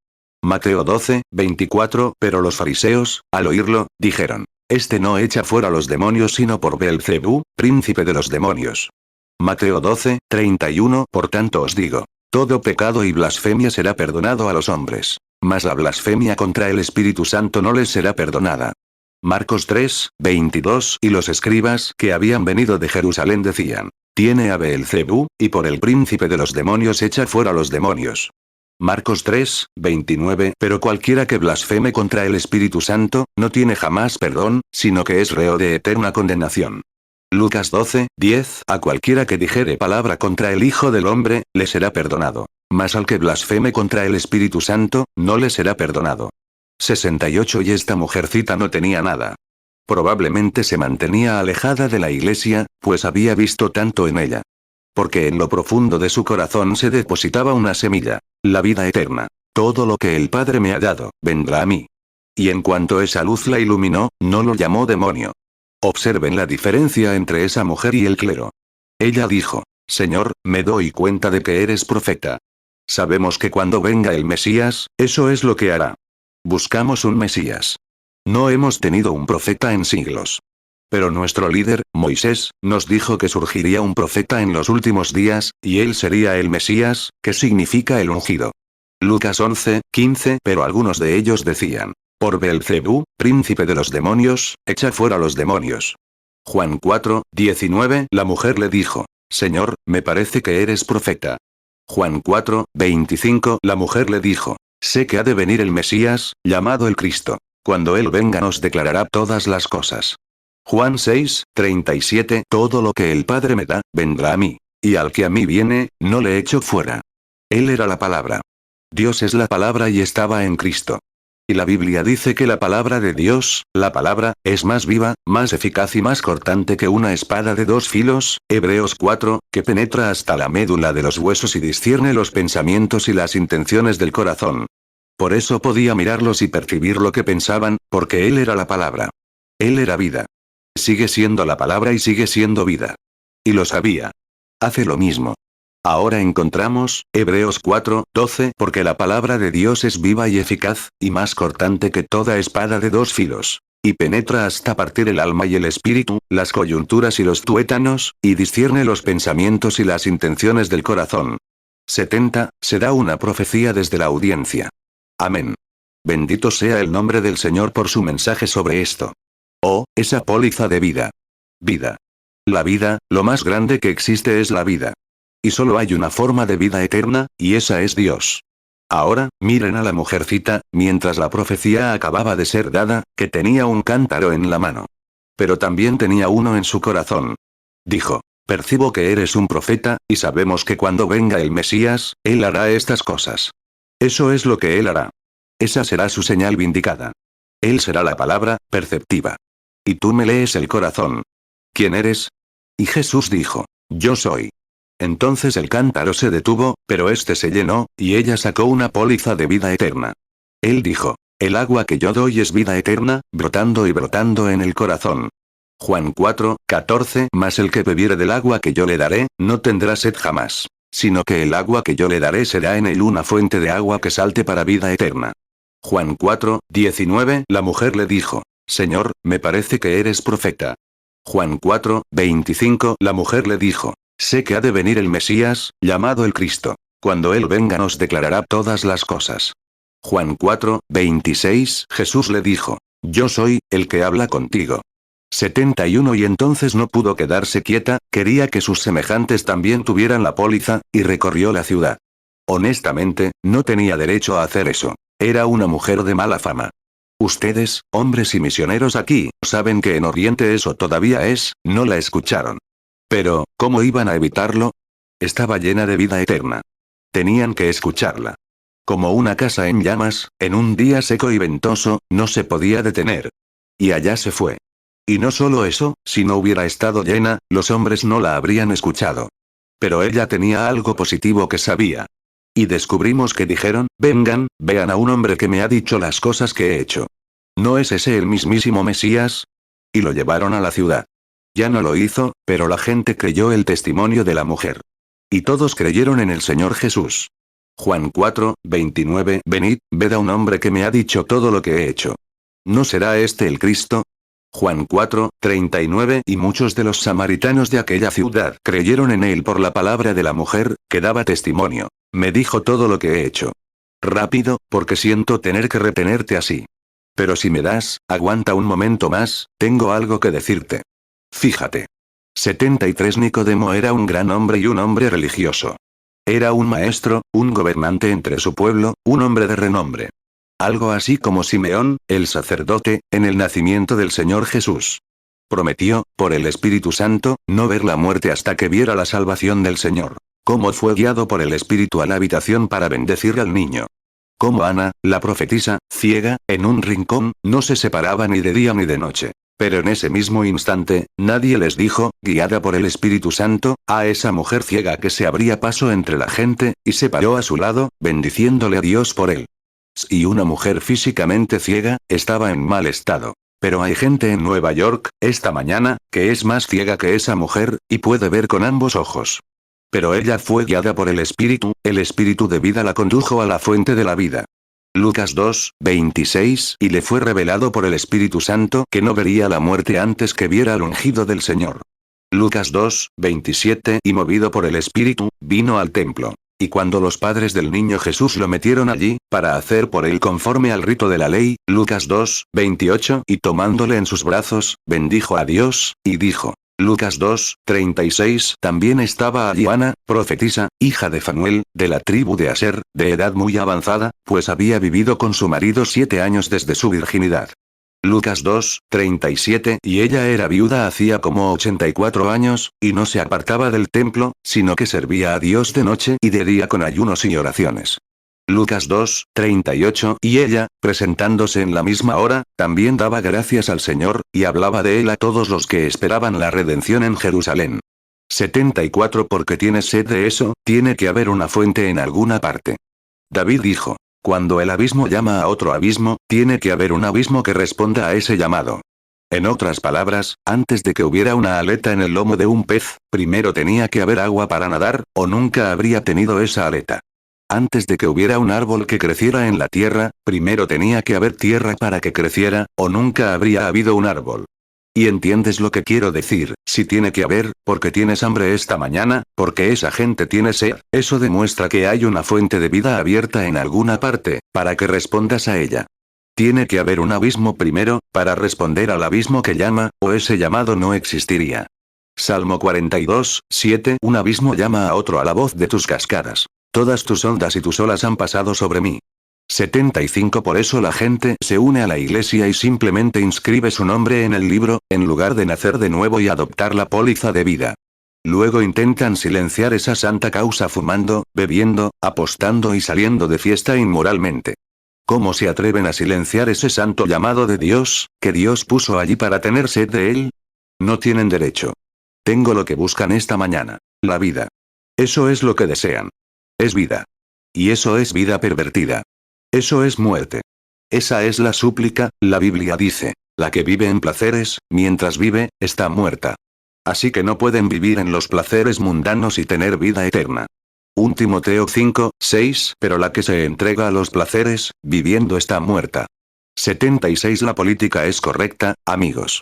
Mateo 12:24 Pero los fariseos, al oírlo, dijeron: este no echa fuera los demonios sino por Belcebú, príncipe de los demonios. Mateo 12:31 Por tanto os digo, todo pecado y blasfemia será perdonado a los hombres, mas la blasfemia contra el Espíritu Santo no les será perdonada. Marcos 3:22 Y los escribas que habían venido de Jerusalén decían: tiene a Belcebú, y por el príncipe de los demonios echa fuera los demonios. Marcos 3, 29. Pero cualquiera que blasfeme contra el Espíritu Santo, no tiene jamás perdón, sino que es reo de eterna condenación. Lucas 12, 10. A cualquiera que dijere palabra contra el Hijo del Hombre, le será perdonado. Mas al que blasfeme contra el Espíritu Santo, no le será perdonado. 68. Y esta mujercita no tenía nada. Probablemente se mantenía alejada de la iglesia, pues había visto tanto en ella. Porque en lo profundo de su corazón se depositaba una semilla, la vida eterna. Todo lo que el Padre me ha dado, vendrá a mí. Y en cuanto esa luz la iluminó, no lo llamó demonio. Observen la diferencia entre esa mujer y el clero. Ella dijo: Señor, me doy cuenta de que eres profeta. Sabemos que cuando venga el Mesías, eso es lo que hará. Buscamos un Mesías. No hemos tenido un profeta en siglos. Pero nuestro líder, Moisés, nos dijo que surgiría un profeta en los últimos días, y él sería el Mesías, que significa el ungido. Lucas 11, 15. Pero algunos de ellos decían: por Beelzebú, príncipe de los demonios, echa fuera los demonios. Juan 4, 19. La mujer le dijo: Señor, me parece que eres profeta. Juan 4, 25. La mujer le dijo: sé que ha de venir el Mesías, llamado el Cristo. Cuando él venga nos declarará todas las cosas. Juan 6, 37. Todo lo que el Padre me da, vendrá a mí. Y al que a mí viene, no le echo fuera. Él era la palabra. Dios es la palabra y estaba en Cristo. Y la Biblia dice que la palabra de Dios, la palabra, es más viva, más eficaz y más cortante que una espada de dos filos, Hebreos 4, que penetra hasta la médula de los huesos y discierne los pensamientos y las intenciones del corazón. Por eso podía mirarlos y percibir lo que pensaban, porque Él era la palabra. Él era vida. Sigue siendo la palabra y sigue siendo vida. Y lo sabía. Hace lo mismo. Ahora encontramos, Hebreos 4, 12, porque la palabra de Dios es viva y eficaz, y más cortante que toda espada de dos filos. Y penetra hasta partir el alma y el espíritu, las coyunturas y los tuétanos, y discierne los pensamientos y las intenciones del corazón. 70. Se da una profecía desde la audiencia. Amén. Bendito sea el nombre del Señor por su mensaje sobre esto. Oh, esa póliza de vida. Vida. La vida, lo más grande que existe es la vida. Y solo hay una forma de vida eterna, y esa es Dios. Ahora, miren a la mujercita, mientras la profecía acababa de ser dada, que tenía un cántaro en la mano. Pero también tenía uno en su corazón. Dijo: percibo que eres un profeta, y sabemos que cuando venga el Mesías, él hará estas cosas. Eso es lo que él hará. Esa será su señal vindicada. Él será la palabra, perceptiva. Y tú me lees el corazón. ¿Quién eres? Y Jesús dijo: yo soy. Entonces el cántaro se detuvo, pero este se llenó, y ella sacó una póliza de vida eterna. Él dijo: el agua que yo doy es vida eterna, brotando y brotando en el corazón. Juan 4, 14. Mas el que bebiere del agua que yo le daré, no tendrá sed jamás. Sino que el agua que yo le daré será en él una fuente de agua que salte para vida eterna. Juan 4, 19. La mujer le dijo: Señor, me parece que eres profeta. Juan 4, 25. La mujer le dijo: sé que ha de venir el Mesías, llamado el Cristo. Cuando él venga nos declarará todas las cosas. Juan 4, 26. Jesús le dijo: yo soy, el que habla contigo. 71. Y entonces no pudo quedarse quieta, quería que sus semejantes también tuvieran la póliza, y recorrió la ciudad. Honestamente, no tenía derecho a hacer eso. Era una mujer de mala fama. Ustedes, hombres y misioneros aquí, saben que en Oriente eso todavía es, no la escucharon. Pero, ¿cómo iban a evitarlo? Estaba llena de vida eterna. Tenían que escucharla. Como una casa en llamas, en un día seco y ventoso, no se podía detener. Y allá se fue. Y no solo eso, si no hubiera estado llena, los hombres no la habrían escuchado. Pero ella tenía algo positivo que sabía. Y descubrimos que dijeron: vengan, vean a un hombre que me ha dicho las cosas que he hecho. ¿No es ese el mismísimo Mesías? Y lo llevaron a la ciudad. Ya no lo hizo, pero la gente creyó el testimonio de la mujer. Y todos creyeron en el Señor Jesús. Juan 4, 29. Venid, ved a un hombre que me ha dicho todo lo que he hecho. ¿No será este el Cristo? Juan 4, 39. Y muchos de los samaritanos de aquella ciudad creyeron en él por la palabra de la mujer, que daba testimonio. Me dijo todo lo que he hecho. Rápido, porque siento tener que retenerte así. Pero si me das, aguanta un momento más, tengo algo que decirte. Fíjate. 73. Nicodemo era un gran hombre y un hombre religioso. Era un maestro, un gobernante entre su pueblo, un hombre de renombre. Algo así como Simeón, el sacerdote, en el nacimiento del Señor Jesús. Prometió, por el Espíritu Santo, no ver la muerte hasta que viera la salvación del Señor. Cómo fue guiado por el Espíritu a la habitación para bendecir al niño. Como Ana, la profetisa, ciega, en un rincón, no se separaba ni de día ni de noche. Pero en ese mismo instante, nadie les dijo, guiada por el Espíritu Santo, a esa mujer ciega que se abría paso entre la gente, y se paró a su lado, bendiciéndole a Dios por él. Si una mujer físicamente ciega, estaba en mal estado. Pero hay gente en Nueva York, esta mañana, que es más ciega que esa mujer, y puede ver con ambos ojos. Pero ella fue guiada por el Espíritu de vida la condujo a la fuente de la vida. Lucas 2, 26 Y le fue revelado por el Espíritu Santo que no vería la muerte antes que viera al ungido del Señor. Lucas 2, 27 Y movido por el Espíritu, vino al templo. Y cuando los padres del niño Jesús lo metieron allí, para hacer por él conforme al rito de la ley, Lucas 2, 28 Y tomándole en sus brazos, bendijo a Dios, y dijo. Lucas 2, 36 También estaba allí Ana, profetisa, hija de Fanuel, de la tribu de Aser, de edad muy avanzada, pues había vivido con su marido 7 años desde su virginidad. Lucas 2, 37 Y ella era viuda hacía como 84 años, y no se apartaba del templo, sino que servía a Dios de noche y de día con ayunos y oraciones. Lucas 2, 38 Y ella, presentándose en la misma hora, también daba gracias al Señor, y hablaba de él a todos los que esperaban la redención en Jerusalén. 74 Porque tienes sed de eso, tiene que haber una fuente en alguna parte. David dijo. Cuando el abismo llama a otro abismo, tiene que haber un abismo que responda a ese llamado. En otras palabras, antes de que hubiera una aleta en el lomo de un pez, primero tenía que haber agua para nadar, o nunca habría tenido esa aleta. Antes de que hubiera un árbol que creciera en la tierra, primero tenía que haber tierra para que creciera, o nunca habría habido un árbol. Y entiendes lo que quiero decir, si tiene que haber, porque tienes hambre esta mañana, porque esa gente tiene sed, eso demuestra que hay una fuente de vida abierta en alguna parte, para que respondas a ella. Tiene que haber un abismo primero, para responder al abismo que llama, o ese llamado no existiría. Salmo 42, 7 Un abismo llama a otro a la voz de tus cascadas. Todas tus ondas y tus olas han pasado sobre mí. 75 Por eso la gente se une a la iglesia y simplemente inscribe su nombre en el libro, en lugar de nacer de nuevo y adoptar la póliza de vida. Luego intentan silenciar esa santa causa fumando, bebiendo, apostando y saliendo de fiesta inmoralmente. ¿Cómo se atreven a silenciar ese santo llamado de Dios, que Dios puso allí para tener sed de él? No tienen derecho. Tengo lo que buscan esta mañana. La vida. Eso es lo que desean. Es vida. Y eso es vida pervertida. Eso es muerte. Esa es la súplica, la Biblia dice. La que vive en placeres, mientras vive, está muerta. Así que no pueden vivir en los placeres mundanos y tener vida eterna. 1 Timoteo 5, 6 Pero la que se entrega a los placeres, viviendo está muerta. 76 La política es correcta, amigos.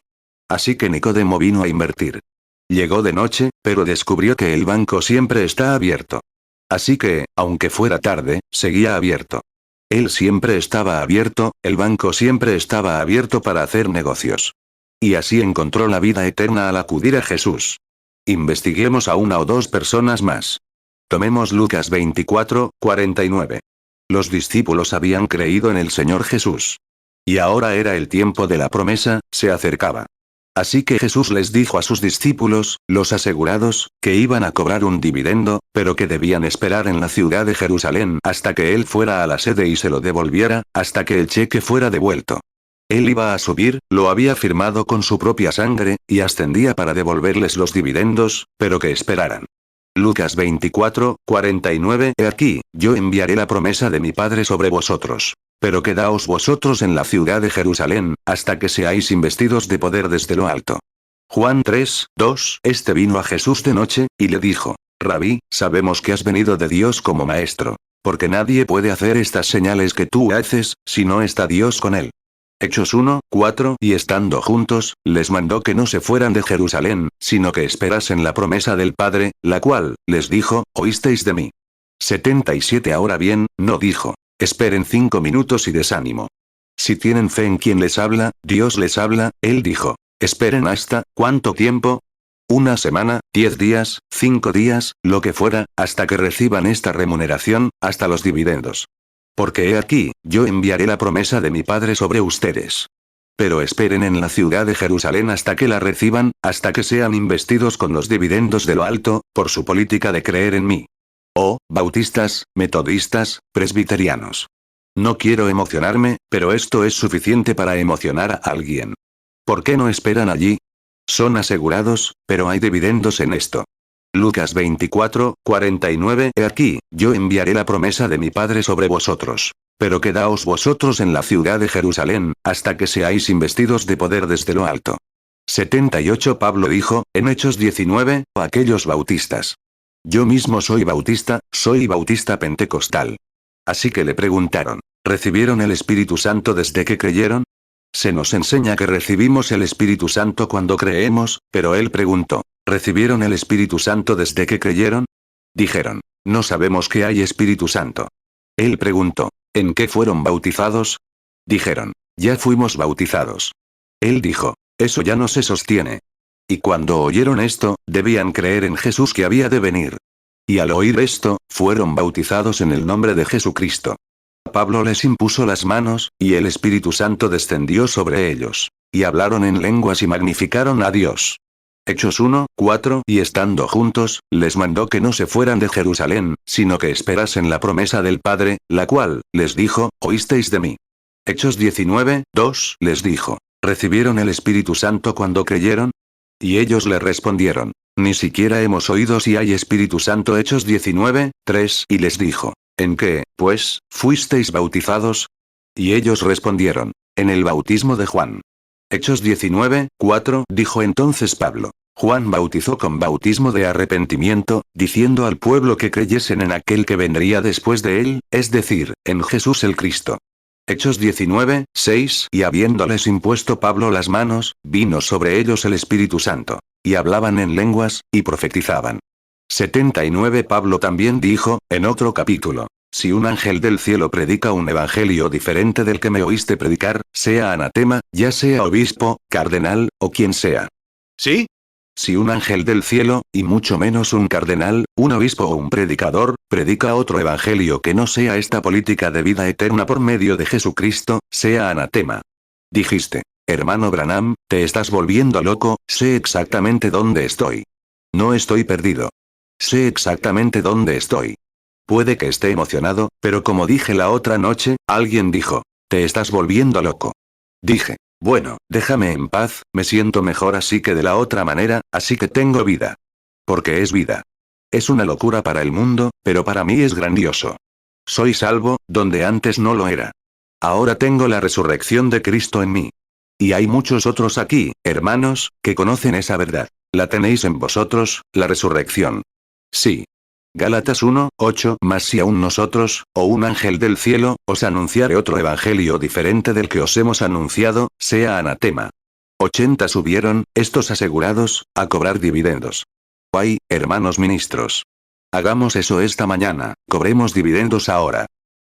Así que Nicodemo vino a invertir. Llegó de noche, pero descubrió que el banco siempre está abierto. Así que, aunque fuera tarde, seguía abierto. Él siempre estaba abierto, el banco siempre estaba abierto para hacer negocios. Y así encontró la vida eterna al acudir a Jesús. Investiguemos a una o dos personas más. Tomemos Lucas 24, 49. Los discípulos habían creído en el Señor Jesús. Y ahora era el tiempo de la promesa, se acercaba. Así que Jesús les dijo a sus discípulos, los asegurados, que iban a cobrar un dividendo, pero que debían esperar en la ciudad de Jerusalén hasta que él fuera a la sede y se lo devolviera, hasta que el cheque fuera devuelto. Él iba a subir, lo había firmado con su propia sangre, y ascendía para devolverles los dividendos, pero que esperaran. Lucas 24, 49 He aquí, yo enviaré la promesa de mi Padre sobre vosotros. Pero quedaos vosotros en la ciudad de Jerusalén, hasta que seáis investidos de poder desde lo alto. Juan 3, 2 Este vino a Jesús de noche, y le dijo, Rabí, sabemos que has venido de Dios como maestro. Porque nadie puede hacer estas señales que tú haces, si no está Dios con él. Hechos 1, 4 Y estando juntos, les mandó que no se fueran de Jerusalén, sino que esperasen la promesa del Padre, la cual, les dijo, oísteis de mí. 77 Ahora bien, no dijo. Esperen 5 minutos y desánimo. Si tienen fe en quien les habla, Dios les habla, él dijo. Esperen hasta, ¿cuánto tiempo? 1 semana, 10 días, 5 días, lo que fuera, hasta que reciban esta remuneración, hasta los dividendos. Porque he aquí, yo enviaré la promesa de mi Padre sobre ustedes. Pero esperen en la ciudad de Jerusalén hasta que la reciban, hasta que sean investidos con los dividendos de lo alto, por su política de creer en mí. Oh, bautistas, metodistas, presbiterianos. No quiero emocionarme, pero esto es suficiente para emocionar a alguien. ¿Por qué no esperan allí? Son asegurados, pero hay dividendos en esto. Lucas 24, 49. He aquí, yo enviaré la promesa de mi Padre sobre vosotros. Pero quedaos vosotros en la ciudad de Jerusalén, hasta que seáis investidos de poder desde lo alto. 78. Pablo dijo, en Hechos 19, a aquellos bautistas. Yo mismo soy bautista pentecostal. Así que le preguntaron, ¿recibieron el Espíritu Santo desde que creyeron? Se nos enseña que recibimos el Espíritu Santo cuando creemos, pero él preguntó, ¿recibieron el Espíritu Santo desde que creyeron? Dijeron, no sabemos que hay Espíritu Santo. Él preguntó, ¿en qué fueron bautizados? Dijeron, ya fuimos bautizados. Él dijo, eso ya no se sostiene. Y cuando oyeron esto, debían creer en Jesús que había de venir. Y al oír esto, fueron bautizados en el nombre de Jesucristo. Pablo les impuso las manos, y el Espíritu Santo descendió sobre ellos. Y hablaron en lenguas y magnificaron a Dios. Hechos 1, 4. Y estando juntos, les mandó que no se fueran de Jerusalén, sino que esperasen la promesa del Padre, la cual, les dijo, oísteis de mí. Hechos 19, 2. Les dijo, ¿recibieron el Espíritu Santo cuando creyeron? Y ellos le respondieron, ni siquiera hemos oído si hay Espíritu Santo. Hechos 19, 3. Y les dijo, ¿en qué, pues, fuisteis bautizados? Y ellos respondieron, en el bautismo de Juan. Hechos 19, 4. Dijo entonces Pablo, Juan bautizó con bautismo de arrepentimiento, diciendo al pueblo que creyesen en aquel que vendría después de él, es decir, en Jesús el Cristo. Hechos 19, 6. Y habiéndoles impuesto Pablo las manos, vino sobre ellos el Espíritu Santo. Y hablaban en lenguas, y profetizaban. 79. Pablo también dijo, en otro capítulo, si un ángel del cielo predica un evangelio diferente del que me oíste predicar, sea anatema, ya sea obispo, cardenal, o quien sea. ¿Sí? Si un ángel del cielo, y mucho menos un cardenal, un obispo o un predicador, predica otro evangelio que no sea esta política de vida eterna por medio de Jesucristo, sea anatema. Dijiste, hermano Branham, te estás volviendo loco, sé exactamente dónde estoy. No estoy perdido. Sé exactamente dónde estoy. Puede que esté emocionado, pero como dije la otra noche, alguien dijo, te estás volviendo loco. Dije, bueno, déjame en paz, me siento mejor así que de la otra manera, así que tengo vida. Porque es vida. Es una locura para el mundo, pero para mí es grandioso. Soy salvo, donde antes no lo era. Ahora tengo la resurrección de Cristo en mí. Y hay muchos otros aquí, hermanos, que conocen esa verdad. La tenéis en vosotros, la resurrección. Sí. Gálatas 1, 8. Mas si aún nosotros, o un ángel del cielo, os anunciare otro evangelio diferente del que os hemos anunciado, sea anatema. 80 subieron, estos asegurados, a cobrar dividendos. Ay, hermanos ministros. Hagamos eso esta mañana, cobremos dividendos ahora.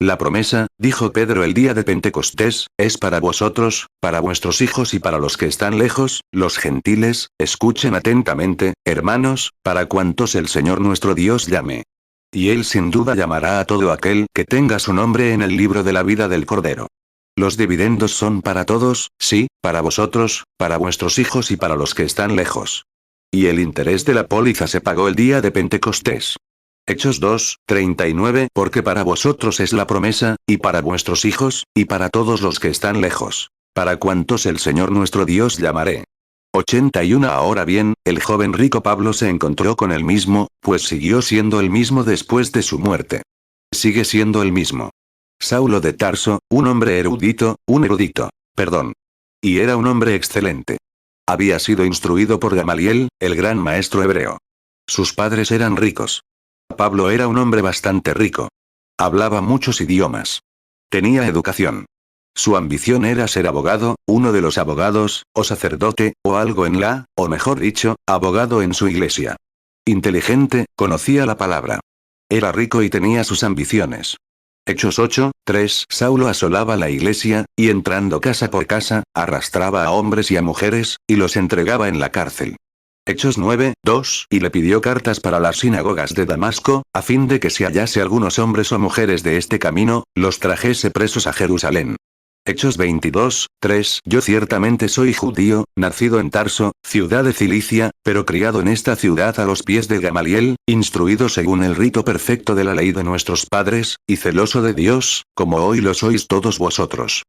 La promesa, dijo Pedro el día de Pentecostés, es para vosotros, para vuestros hijos y para los que están lejos, los gentiles, escuchen atentamente, hermanos, para cuantos el Señor nuestro Dios llame. Y Él sin duda llamará a todo aquel que tenga su nombre en el libro de la vida del Cordero. Los dividendos son para todos, sí, para vosotros, para vuestros hijos y para los que están lejos. Y el interés de la póliza se pagó el día de Pentecostés. Hechos 2, 39. Porque para vosotros es la promesa, y para vuestros hijos, y para todos los que están lejos. Para cuantos el Señor nuestro Dios llamaré. 81. Ahora bien, el joven rico Pablo se encontró con el mismo, pues siguió siendo el mismo después de su muerte. Sigue siendo el mismo. Saulo de Tarso, un hombre erudito, Y era un hombre excelente. Había sido instruido por Gamaliel, el gran maestro hebreo. Sus padres eran ricos. Pablo era un hombre bastante rico. Hablaba muchos idiomas. Tenía educación. Su ambición era ser abogado, uno de los abogados, o sacerdote, o algo o mejor dicho, abogado en su iglesia. Inteligente, conocía la palabra. Era rico y tenía sus ambiciones. Hechos 8, 3. Saulo asolaba la iglesia, y entrando casa por casa, arrastraba a hombres y a mujeres, y los entregaba en la cárcel. Hechos 9, 2, y le pidió cartas para las sinagogas de Damasco, a fin de que si hallase algunos hombres o mujeres de este camino, los trajese presos a Jerusalén. Hechos 22, 3. Yo ciertamente soy judío, nacido en Tarso, ciudad de Cilicia, pero criado en esta ciudad a los pies de Gamaliel, instruido según el rito perfecto de la ley de nuestros padres, y celoso de Dios, como hoy lo sois todos vosotros.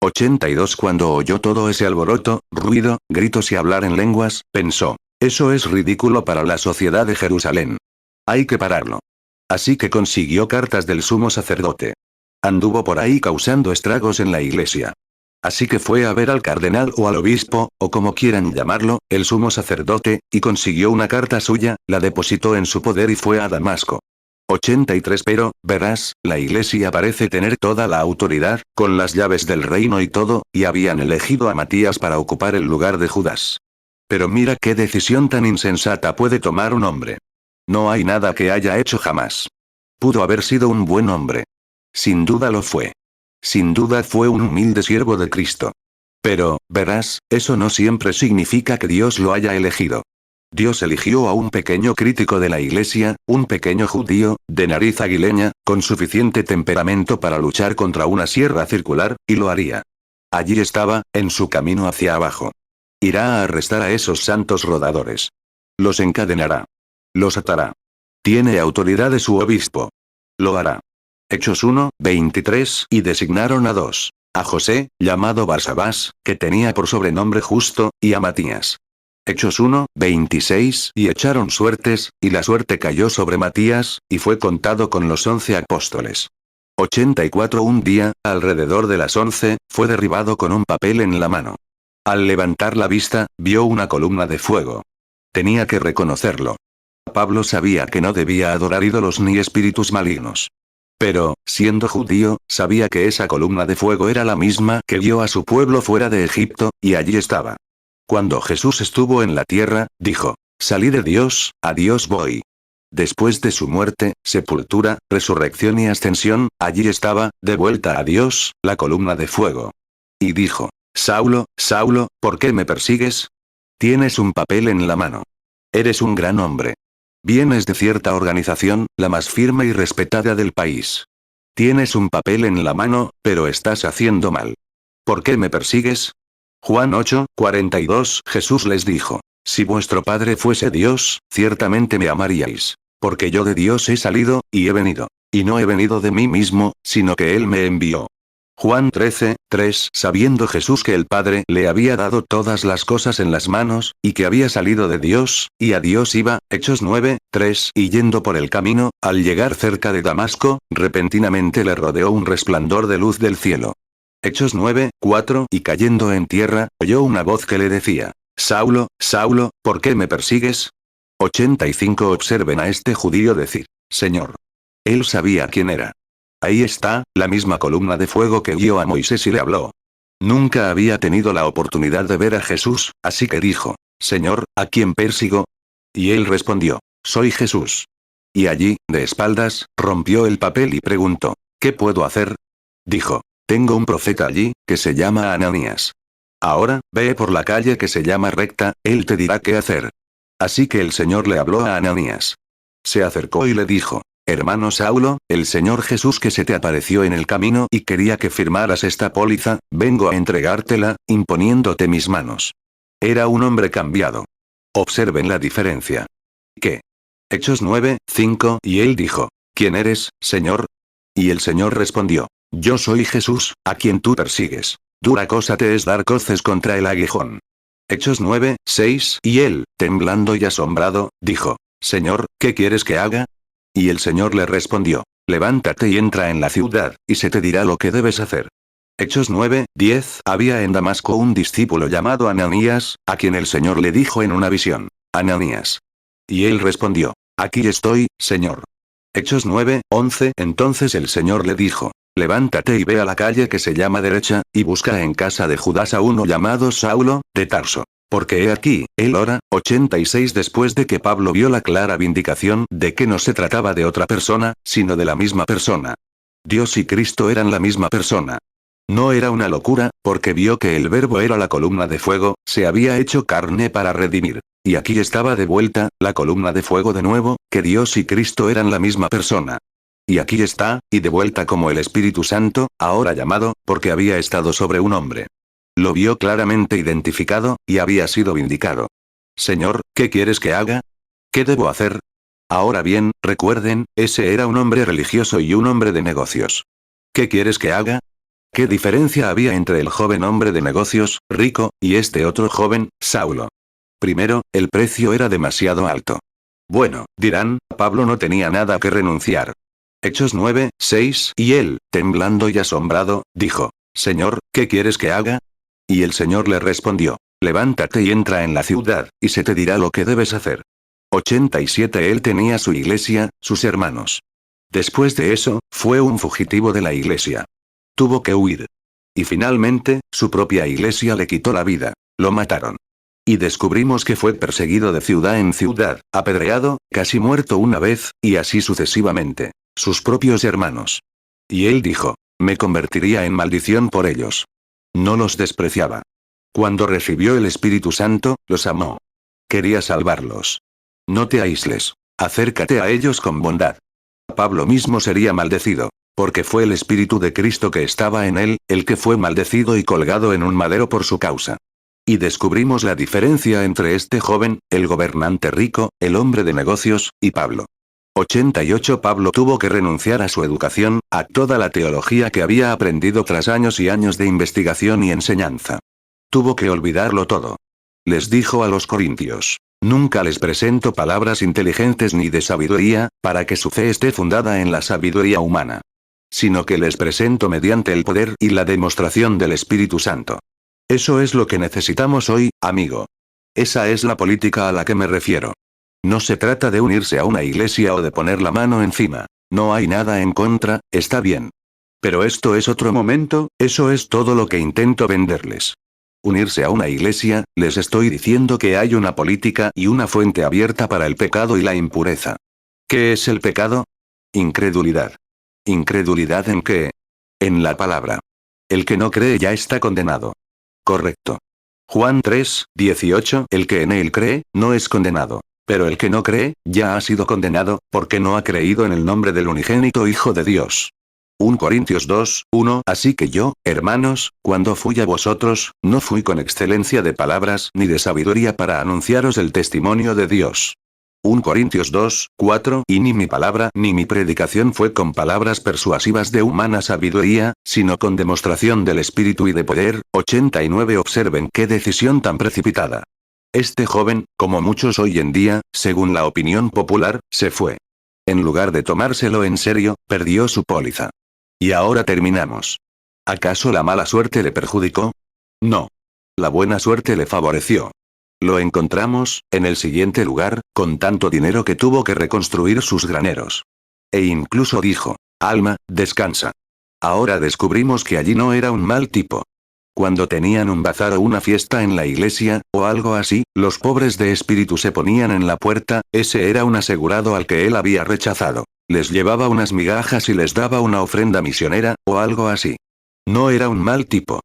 82. Cuando oyó todo ese alboroto, ruido, gritos y hablar en lenguas, pensó, eso es ridículo para la sociedad de Jerusalén. Hay que pararlo. Así que consiguió cartas del sumo sacerdote. Anduvo por ahí causando estragos en la iglesia. Así que fue a ver al cardenal o al obispo, o como quieran llamarlo, el sumo sacerdote, y consiguió una carta suya, la depositó en su poder y fue a Damasco. 83. Pero, verás, la iglesia parece tener toda la autoridad, con las llaves del reino y todo, y habían elegido a Matías para ocupar el lugar de Judas. Pero mira qué decisión tan insensata puede tomar un hombre. No hay nada que haya hecho jamás. Pudo haber sido un buen hombre. Sin duda lo fue. Sin duda fue un humilde siervo de Cristo. Pero, verás, eso no siempre significa que Dios lo haya elegido. Dios eligió a un pequeño crítico de la iglesia, un pequeño judío, de nariz aguileña, con suficiente temperamento para luchar contra una sierra circular, y lo haría. Allí estaba, en su camino hacia abajo. Irá a arrestar a esos santos rodadores. Los encadenará. Los atará. Tiene autoridad de su obispo. Lo hará. Hechos 1, 23, y designaron a dos. A José, llamado Barsabás, que tenía por sobrenombre Justo, y a Matías. Hechos 1, 26, y echaron suertes, y la suerte cayó sobre Matías, y fue contado con los 11 apóstoles. 84. Un día, alrededor de las 11, fue derribado con un papel en la mano. Al levantar la vista, vio una columna de fuego. Tenía que reconocerlo. Pablo sabía que no debía adorar ídolos ni espíritus malignos. Pero, siendo judío, sabía que esa columna de fuego era la misma que guió a su pueblo fuera de Egipto, y allí estaba. Cuando Jesús estuvo en la tierra, dijo, salí de Dios, a Dios voy. Después de su muerte, sepultura, resurrección y ascensión, allí estaba, de vuelta a Dios, la columna de fuego. Y dijo, Saulo, Saulo, ¿por qué me persigues? Tienes un papel en la mano. Eres un gran hombre. Vienes de cierta organización, la más firme y respetada del país. Tienes un papel en la mano, pero estás haciendo mal. ¿Por qué me persigues? Juan 8, 42. Jesús les dijo, si vuestro Padre fuese Dios, ciertamente me amaríais. Porque yo de Dios he salido, y he venido. Y no he venido de mí mismo, sino que Él me envió. Juan 13, 3. Sabiendo Jesús que el Padre le había dado todas las cosas en las manos, y que había salido de Dios, y a Dios iba, Hechos 9, 3. Y yendo por el camino, al llegar cerca de Damasco, repentinamente le rodeó un resplandor de luz del cielo. Hechos 9, 4. Y cayendo en tierra, oyó una voz que le decía, Saulo, Saulo, ¿por qué me persigues? 85. Observen a este judío decir, Señor. Él sabía quién era. Ahí está, la misma columna de fuego que guió a Moisés y le habló. Nunca había tenido la oportunidad de ver a Jesús, así que dijo, Señor, ¿a quién persigo? Y él respondió, soy Jesús. Y allí, de espaldas, rompió el papel y preguntó, ¿qué puedo hacer? Dijo, tengo un profeta allí, que se llama Ananías. Ahora, ve por la calle que se llama Recta, él te dirá qué hacer. Así que el Señor le habló a Ananías. Se acercó y le dijo, hermano Saulo, el Señor Jesús que se te apareció en el camino y quería que firmaras esta póliza, vengo a entregártela, imponiéndote mis manos. Era un hombre cambiado. Observen la diferencia. ¿Qué? Hechos 9, 5. Y él dijo, ¿quién eres, Señor? Y el Señor respondió, yo soy Jesús, a quien tú persigues. Dura cosa te es dar coces contra el aguijón. Hechos 9, 6. Y él, temblando y asombrado, dijo, Señor, ¿qué quieres que haga? Y el Señor le respondió, levántate y entra en la ciudad, y se te dirá lo que debes hacer. Hechos 9, 10. Había en Damasco un discípulo llamado Ananías, a quien el Señor le dijo en una visión, Ananías. Y él respondió, aquí estoy, Señor. Hechos 9, 11. Entonces el Señor le dijo, levántate y ve a la calle que se llama Derecha, y busca en casa de Judas a uno llamado Saulo, de Tarso. Porque he aquí, él ora. 86. Después de que Pablo vio la clara vindicación de que no se trataba de otra persona, sino de la misma persona. Dios y Cristo eran la misma persona. No era una locura, porque vio que el Verbo era la columna de fuego, se había hecho carne para redimir. Y aquí estaba de vuelta, la columna de fuego de nuevo, que Dios y Cristo eran la misma persona. Y aquí está, y de vuelta como el Espíritu Santo, ahora llamado, porque había estado sobre un hombre. Lo vio claramente identificado, y había sido vindicado. Señor, ¿qué quieres que haga? ¿Qué debo hacer? Ahora bien, recuerden, ese era un hombre religioso y un hombre de negocios. ¿Qué quieres que haga? ¿Qué diferencia había entre el joven hombre de negocios, rico, y este otro joven, Saulo? Primero, el precio era demasiado alto. Bueno, dirán, Pablo no tenía nada que renunciar. Hechos 9, 6, y él, temblando y asombrado, dijo, Señor, ¿qué quieres que haga? Y el Señor le respondió, levántate y entra en la ciudad, y se te dirá lo que debes hacer. 87 Él tenía su iglesia, sus hermanos. Después de eso, fue un fugitivo de la iglesia. Tuvo que huir. Y finalmente, su propia iglesia le quitó la vida. Lo mataron. Y descubrimos que fue perseguido de ciudad en ciudad, apedreado, casi muerto una vez, y así sucesivamente. Sus propios hermanos. Y él dijo, me convertiría en maldición por ellos. No los despreciaba. Cuando recibió el Espíritu Santo, los amó. Quería salvarlos. No te aísles. Acércate a ellos con bondad. Pablo mismo sería maldecido. Porque fue el Espíritu de Cristo que estaba en él, el que fue maldecido y colgado en un madero por su causa. Y descubrimos la diferencia entre este joven, el gobernante rico, el hombre de negocios, y Pablo. 88 Pablo tuvo que renunciar a su educación, a toda la teología que había aprendido tras años y años de investigación y enseñanza. Tuvo que olvidarlo todo. Les dijo a los corintios, nunca les presento palabras inteligentes ni de sabiduría, para que su fe esté fundada en la sabiduría humana. Sino que les presento mediante el poder y la demostración del Espíritu Santo. Eso es lo que necesitamos hoy, amigo. Esa es la política a la que me refiero. No se trata de unirse a una iglesia o de poner la mano encima. No hay nada en contra, está bien. Pero esto es otro momento, eso es todo lo que intento venderles. Unirse a una iglesia, les estoy diciendo que hay una política y una fuente abierta para el pecado y la impureza. ¿Qué es el pecado? Incredulidad. ¿Incredulidad en qué? En la palabra. El que no cree ya está condenado. Correcto. Juan 3, 18 El que en él cree, no es condenado. Pero el que no cree, ya ha sido condenado, porque no ha creído en el nombre del unigénito Hijo de Dios. 1 Corintios 2, 1 Así que yo, hermanos, cuando fui a vosotros, no fui con excelencia de palabras ni de sabiduría para anunciaros el testimonio de Dios. 1 Corintios 2, 4 Y ni mi palabra ni mi predicación fue con palabras persuasivas de humana sabiduría, sino con demostración del Espíritu y de poder. 89 Observen qué decisión tan precipitada. Este joven, como muchos hoy en día, según la opinión popular, se fue. En lugar de tomárselo en serio, perdió su póliza. Y ahora terminamos. ¿Acaso la mala suerte le perjudicó? No. La buena suerte le favoreció. Lo encontramos, en el siguiente lugar, con tanto dinero que tuvo que reconstruir sus graneros. E incluso dijo, alma, descansa. Ahora descubrimos que allí no era un mal tipo. Cuando tenían un bazar o una fiesta en la iglesia, o algo así, los pobres de espíritu se ponían en la puerta, ese era un asegurado al que él había rechazado. Les llevaba unas migajas y les daba una ofrenda misionera, o algo así. No era un mal tipo.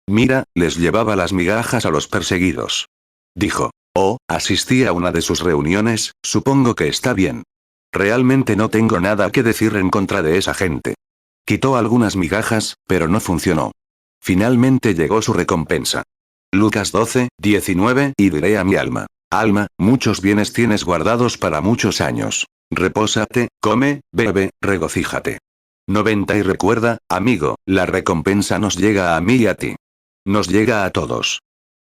Mira, les llevaba las migajas a los perseguidos. Dijo, oh, asistí a una de sus reuniones, supongo que está bien. Realmente no tengo nada que decir en contra de esa gente. Quitó algunas migajas, pero no funcionó. Finalmente llegó su recompensa. Lucas 12, 19 Y diré a mi alma, alma, muchos bienes tienes guardados para muchos años. Repósate, come, bebe, regocíjate. 90 Y recuerda, amigo, la recompensa nos llega a mí y a ti. Nos llega a todos.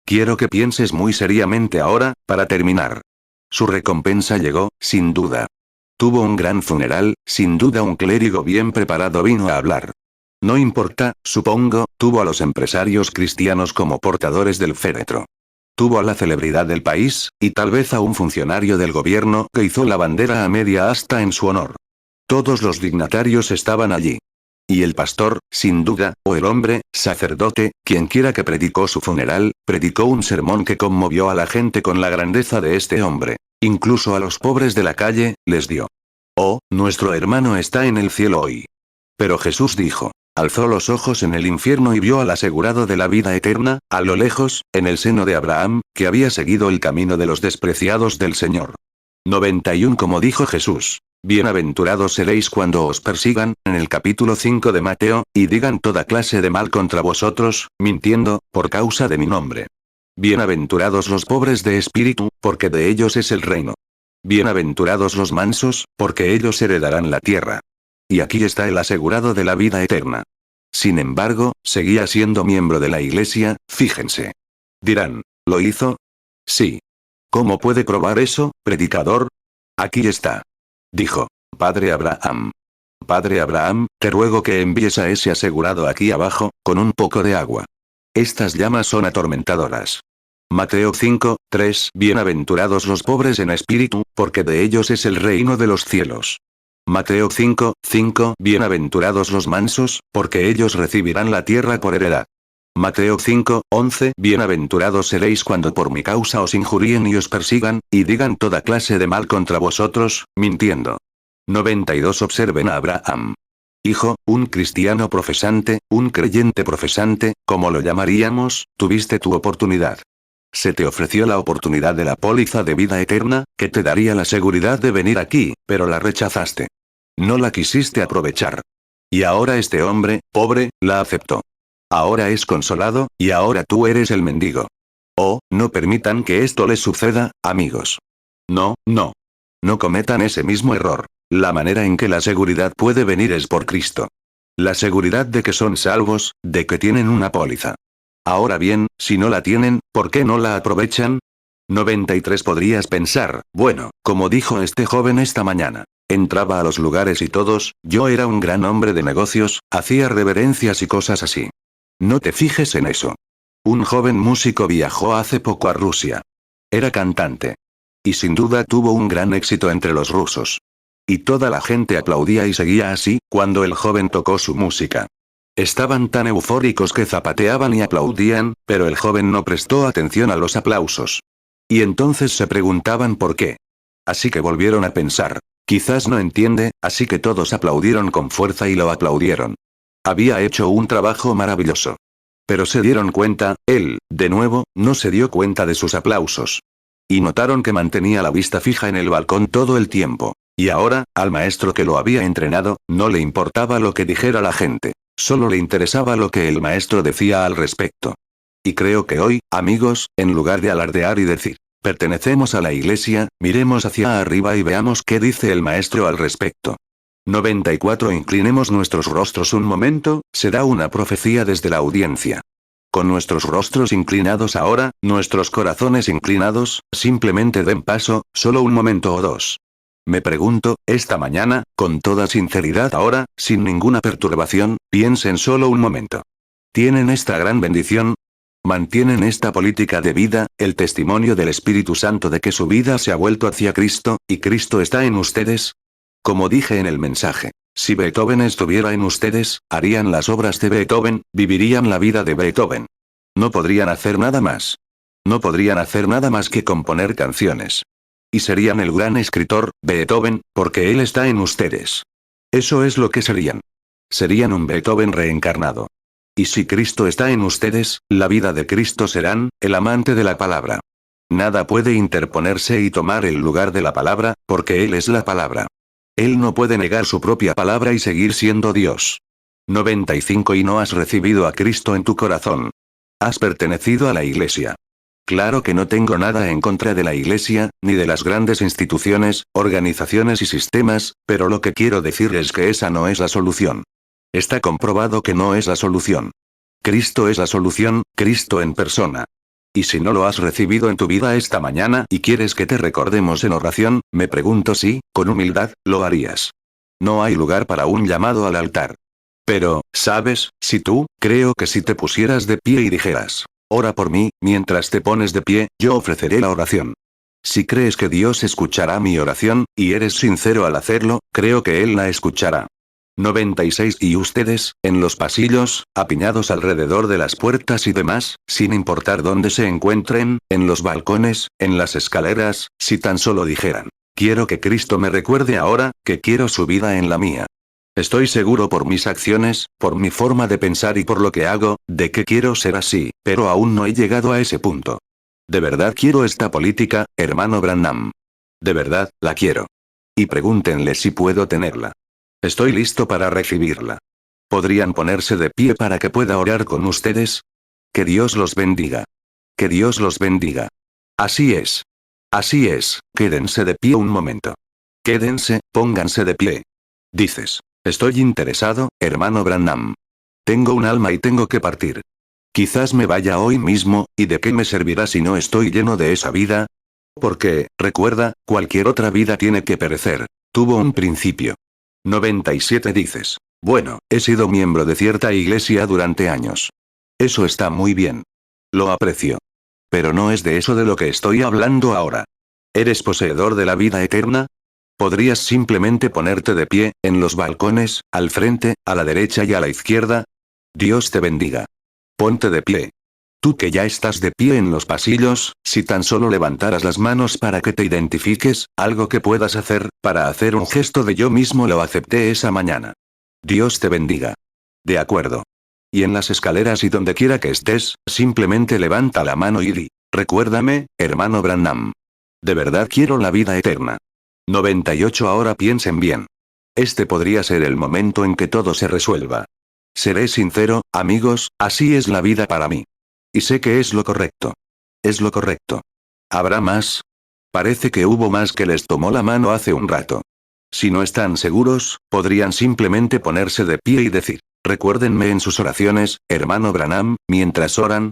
Quiero que pienses muy seriamente ahora, para terminar. Su recompensa llegó, sin duda. Tuvo un gran funeral, sin duda un clérigo bien preparado vino a hablar. No importa, supongo, tuvo a los empresarios cristianos como portadores del féretro. Tuvo a la celebridad del país, y tal vez a un funcionario del gobierno que hizo la bandera a media asta en su honor. Todos los dignatarios estaban allí. Y el pastor, sin duda, o el hombre, sacerdote, quienquiera que predicó su funeral, predicó un sermón que conmovió a la gente con la grandeza de este hombre. Incluso a los pobres de la calle, les dio. Oh, nuestro hermano está en el cielo hoy. Pero Jesús dijo, Alzó los ojos en el infierno y vio al asegurado de la vida eterna, a lo lejos, en el seno de Abraham, que había seguido el camino de los despreciados del Señor. 91 Como dijo Jesús. Bienaventurados seréis cuando os persigan, en el capítulo 5 de Mateo, y digan toda clase de mal contra vosotros, mintiendo, por causa de mi nombre. Bienaventurados los pobres de espíritu, porque de ellos es el reino. Bienaventurados los mansos, porque ellos heredarán la tierra. Y aquí está el asegurado de la vida eterna. Sin embargo, seguía siendo miembro de la iglesia, fíjense. Dirán, ¿lo hizo? Sí. ¿Cómo puede probar eso, predicador? Aquí está. Dijo, Padre Abraham. Padre Abraham, te ruego que envíes a ese asegurado aquí abajo, con un poco de agua. Estas llamas son atormentadoras. Mateo 5, 3 Bienaventurados los pobres en espíritu, porque de ellos es el reino de los cielos. Mateo 5, 5 Bienaventurados los mansos, porque ellos recibirán la tierra por heredad. Mateo 5, 11 Bienaventurados seréis cuando por mi causa os injurien y os persigan, y digan toda clase de mal contra vosotros, mintiendo. 92 Observen a Abraham. Hijo, un cristiano profesante, un creyente profesante, como lo llamaríamos, tuviste tu oportunidad. Se te ofreció la oportunidad de la póliza de vida eterna, que te daría la seguridad de venir aquí, pero la rechazaste. No la quisiste aprovechar. Y ahora este hombre, pobre, la aceptó. Ahora es consolado, y ahora tú eres el mendigo. Oh, no permitan que esto les suceda, amigos. No, no. No cometan ese mismo error. La manera en que la seguridad puede venir es por Cristo. La seguridad de que son salvos, de que tienen una póliza. Ahora bien, si no la tienen, ¿por qué no la aprovechan? 93 Podrías pensar, bueno, como dijo este joven esta mañana. Entraba a los lugares y todos, yo era un gran hombre de negocios, hacía reverencias y cosas así. No te fijes en eso. Un joven músico viajó hace poco a Rusia. Era cantante. Y sin duda tuvo un gran éxito entre los rusos. Y toda la gente aplaudía y seguía así, cuando el joven tocó su música. Estaban tan eufóricos que zapateaban y aplaudían, pero el joven no prestó atención a los aplausos. Y entonces se preguntaban por qué. Así que volvieron a pensar. Quizás no entiende, así que todos aplaudieron con fuerza y lo aplaudieron. Había hecho un trabajo maravilloso. Pero se dieron cuenta, él, de nuevo, no se dio cuenta de sus aplausos. Y notaron que mantenía la vista fija en el balcón todo el tiempo. Y ahora, al maestro que lo había entrenado, no le importaba lo que dijera la gente. Solo le interesaba lo que el maestro decía al respecto. Y creo que hoy, amigos, en lugar de alardear y decir, pertenecemos a la iglesia, miremos hacia arriba y veamos qué dice el maestro al respecto. 94 Inclinemos nuestros rostros un momento, será una profecía desde la audiencia. Con nuestros rostros inclinados ahora, nuestros corazones inclinados, simplemente den paso, solo un momento o dos. Me pregunto, esta mañana, con toda sinceridad ahora, sin ninguna perturbación, piensen solo un momento. ¿Tienen esta gran bendición? ¿Mantienen esta política de vida, el testimonio del Espíritu Santo de que su vida se ha vuelto hacia Cristo, y Cristo está en ustedes? Como dije en el mensaje, si Beethoven estuviera en ustedes, harían las obras de Beethoven, vivirían la vida de Beethoven. No podrían hacer nada más. No podrían hacer nada más que componer canciones. Y serían el gran escritor, Beethoven, porque él está en ustedes. Eso es lo que serían. Serían un Beethoven reencarnado. Y si Cristo está en ustedes, la vida de Cristo serán, el amante de la palabra. Nada puede interponerse y tomar el lugar de la palabra, porque Él es la palabra. Él no puede negar su propia palabra y seguir siendo Dios. 95 Y no has recibido a Cristo en tu corazón. Has pertenecido a la iglesia. Claro que no tengo nada en contra de la iglesia, ni de las grandes instituciones, organizaciones y sistemas, pero lo que quiero decir es que esa no es la solución. Está comprobado que no es la solución. Cristo es la solución, Cristo en persona. Y si no lo has recibido en tu vida esta mañana y quieres que te recordemos en oración, me pregunto si, con humildad, lo harías. No hay lugar para un llamado al altar. Pero, ¿sabes? Creo que si te pusieras de pie y dijeras, ora por mí, mientras te pones de pie, yo ofreceré la oración. Si crees que Dios escuchará mi oración, y eres sincero al hacerlo, creo que Él la escuchará. 96 Y ustedes, en los pasillos, apiñados alrededor de las puertas y demás, sin importar dónde se encuentren, en los balcones, en las escaleras, si tan solo dijeran, quiero que Cristo me recuerde ahora, que quiero su vida en la mía. Estoy seguro por mis acciones, por mi forma de pensar y por lo que hago, de que quiero ser así, pero aún no he llegado a ese punto. De verdad quiero esta política, hermano Branham. De verdad, la quiero. Y pregúntenle si puedo tenerla. Estoy listo para recibirla. ¿Podrían ponerse de pie para que pueda orar con ustedes? Que Dios los bendiga. Que Dios los bendiga. Así es. Así es, quédense de pie un momento. Quédense, pónganse de pie. Dices, estoy interesado, hermano Branham. Tengo un alma y tengo que partir. Quizás me vaya hoy mismo, ¿y de qué me servirá si no estoy lleno de esa vida? Porque, recuerda, cualquier otra vida tiene que perecer. Tuvo un principio. 97 dices. Bueno, he sido miembro de cierta iglesia durante años. Eso está muy bien. Lo aprecio. Pero no es de eso de lo que estoy hablando ahora. ¿Eres poseedor de la vida eterna? ¿Podrías simplemente ponerte de pie, en los balcones, al frente, a la derecha y a la izquierda? Dios te bendiga. Ponte de pie. Tú que ya estás de pie en los pasillos, si tan solo levantaras las manos para que te identifiques, algo que puedas hacer, para hacer un gesto de yo mismo lo acepté esa mañana. Dios te bendiga. De acuerdo. Y en las escaleras y donde quiera que estés, simplemente levanta la mano y di, recuérdame, hermano Branham. De verdad quiero la vida eterna. 98 Ahora piensen bien. Este podría ser el momento en que todo se resuelva. Seré sincero, amigos, así es la vida para mí. Y sé que es lo correcto. Es lo correcto. ¿Habrá más? Parece que hubo más que les tomó la mano hace un rato. Si no están seguros, podrían simplemente ponerse de pie y decir, recuérdenme en sus oraciones, hermano Branham, mientras oran.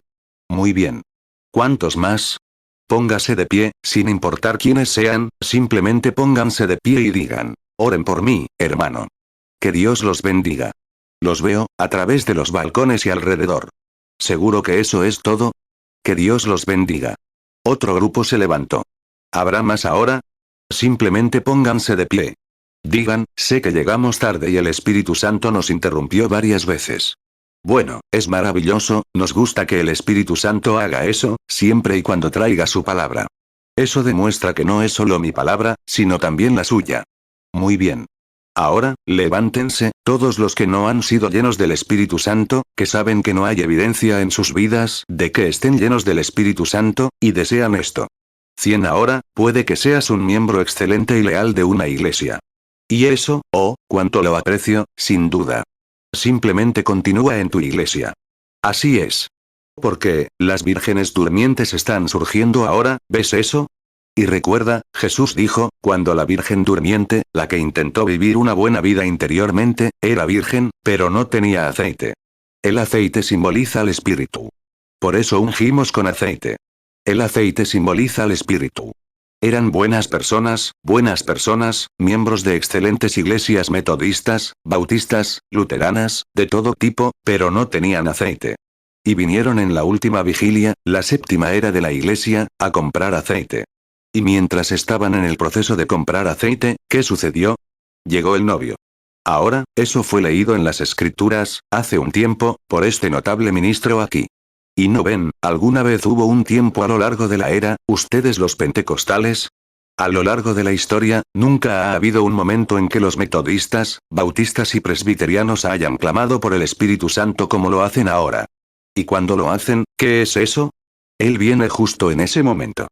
Muy bien. ¿Cuántos más? Póngase de pie, sin importar quiénes sean, simplemente pónganse de pie y digan, oren por mí, hermano. Que Dios los bendiga. Los veo, a través de los balcones y alrededor. ¿Seguro que eso es todo? Que Dios los bendiga. Otro grupo se levantó. ¿Habrá más ahora? Simplemente pónganse de pie. Digan, sé que llegamos tarde y el Espíritu Santo nos interrumpió varias veces. Bueno, es maravilloso, nos gusta que el Espíritu Santo haga eso, siempre y cuando traiga su palabra. Eso demuestra que no es solo mi palabra, sino también la suya. Muy bien. Ahora, levántense, todos los que no han sido llenos del Espíritu Santo, que saben que no hay evidencia en sus vidas de que estén llenos del Espíritu Santo, y desean esto. 100 Ahora, puede que seas un miembro excelente y leal de una iglesia. Y eso, oh, cuánto lo aprecio, sin duda. Simplemente continúa en tu iglesia. Así es. Porque, las vírgenes durmientes están surgiendo ahora, ¿ves eso? Y recuerda, Jesús dijo, cuando la virgen durmiente, la que intentó vivir una buena vida interiormente, era virgen, pero no tenía aceite. El aceite simboliza al espíritu. Por eso ungimos con aceite. El aceite simboliza al espíritu. Eran buenas personas, miembros de excelentes iglesias metodistas, bautistas, luteranas, de todo tipo, pero no tenían aceite. Y vinieron en la última vigilia, la séptima era de la iglesia, a comprar aceite. Y mientras estaban en el proceso de comprar aceite, ¿qué sucedió? Llegó el novio. Ahora, eso fue leído en las escrituras, hace un tiempo, por este notable ministro aquí. ¿Y no ven, alguna vez hubo un tiempo a lo largo de la era, ustedes los pentecostales? A lo largo de la historia, nunca ha habido un momento en que los metodistas, bautistas y presbiterianos hayan clamado por el Espíritu Santo como lo hacen ahora. Y cuando lo hacen, ¿qué es eso? Él viene justo en ese momento.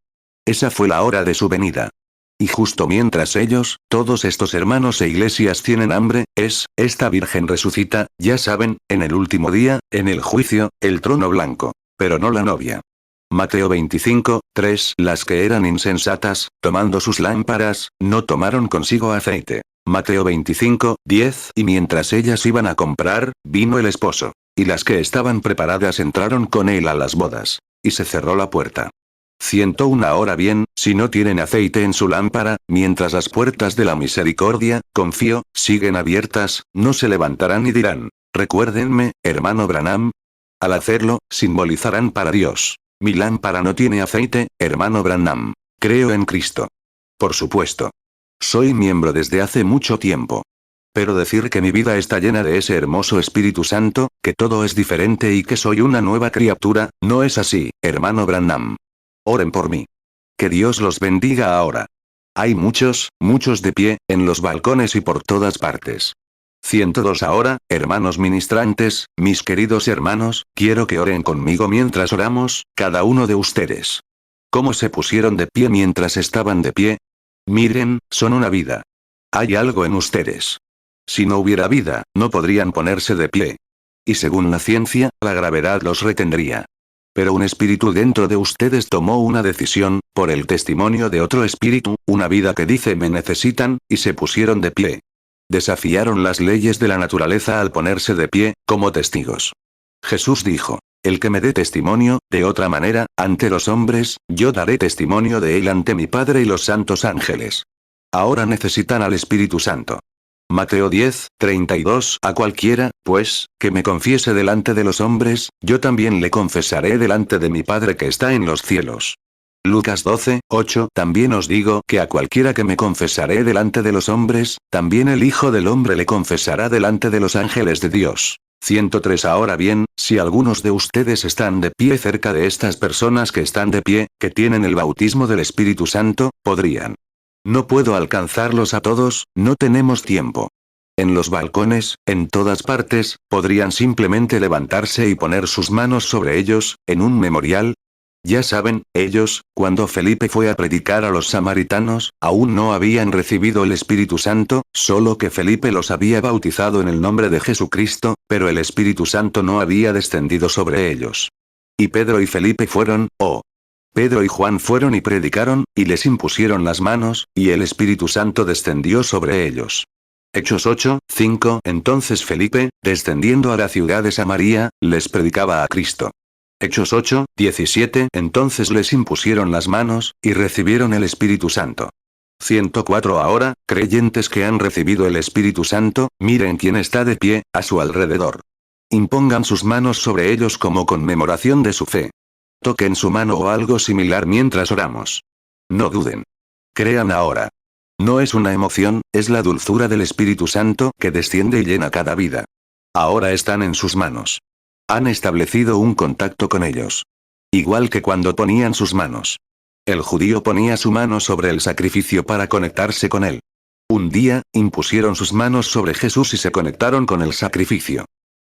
Esa fue la hora de su venida. Y justo mientras ellos, todos estos hermanos e iglesias tienen hambre, esta Virgen resucita, ya saben, en el último día, en el juicio, el trono blanco. Pero no la novia. Mateo 25, 3 Las que eran insensatas, tomando sus lámparas, no tomaron consigo aceite. Mateo 25, 10 Y mientras ellas iban a comprar, vino el esposo. Y las que estaban preparadas entraron con él a las bodas. Y se cerró la puerta. 101 Ahora bien, si no tienen aceite en su lámpara, mientras las puertas de la misericordia, confío, siguen abiertas, no se levantarán y dirán, recuérdenme, hermano Branham. Al hacerlo, simbolizarán para Dios. Mi lámpara no tiene aceite, hermano Branham. Creo en Cristo. Por supuesto. Soy miembro desde hace mucho tiempo. Pero decir que mi vida está llena de ese hermoso Espíritu Santo, que todo es diferente y que soy una nueva criatura, no es así, hermano Branham. Oren por mí. Que Dios los bendiga ahora. Hay muchos de pie, en los balcones y por todas partes. 102 Ahora, hermanos ministrantes, mis queridos hermanos, quiero que oren conmigo mientras oramos, cada uno de ustedes. ¿Cómo se pusieron de pie mientras estaban de pie? Miren, son una vida. Hay algo en ustedes. Si no hubiera vida, no podrían ponerse de pie. Y según la ciencia, la gravedad los retendría. Pero un espíritu dentro de ustedes tomó una decisión, por el testimonio de otro espíritu, una vida que dice me necesitan, y se pusieron de pie. Desafiaron las leyes de la naturaleza al ponerse de pie, como testigos. Jesús dijo, el que me dé testimonio, de otra manera, ante los hombres, yo daré testimonio de él ante mi Padre y los santos ángeles. Ahora necesitan al Espíritu Santo. Mateo 10:32 A cualquiera, pues, que me confiese delante de los hombres, yo también le confesaré delante de mi Padre que está en los cielos. Lucas 12:8 También os digo que a cualquiera que me confesaré delante de los hombres, también el Hijo del Hombre le confesará delante de los ángeles de Dios. 103 Ahora bien, si algunos de ustedes están de pie cerca de estas personas que están de pie, que tienen el bautismo del Espíritu Santo, podrían. No puedo alcanzarlos a todos, no tenemos tiempo. En los balcones, en todas partes, podrían simplemente levantarse y poner sus manos sobre ellos, en un memorial. Ya saben, ellos, cuando Felipe fue a predicar a los samaritanos, aún no habían recibido el Espíritu Santo, solo que Felipe los había bautizado en el nombre de Jesucristo, pero el Espíritu Santo no había descendido sobre ellos. Y Pedro y Felipe fueron, Pedro y Juan fueron y predicaron, y les impusieron las manos, y el Espíritu Santo descendió sobre ellos. Hechos 8:5 Entonces Felipe, descendiendo a la ciudad de Samaria, les predicaba a Cristo. Hechos 8:17 Entonces les impusieron las manos, y recibieron el Espíritu Santo. 104 Ahora, creyentes que han recibido el Espíritu Santo, miren quién está de pie, a su alrededor. Impongan sus manos sobre ellos como conmemoración de su fe. Toquen su mano o algo similar mientras oramos. No duden. Crean ahora. No es una emoción, es la dulzura del Espíritu Santo que desciende y llena cada vida. Ahora están en sus manos. Han establecido un contacto con ellos. Igual que cuando ponían sus manos. El judío ponía su mano sobre el sacrificio para conectarse con él. Un día, impusieron sus manos sobre Jesús y se conectaron con el sacrificio.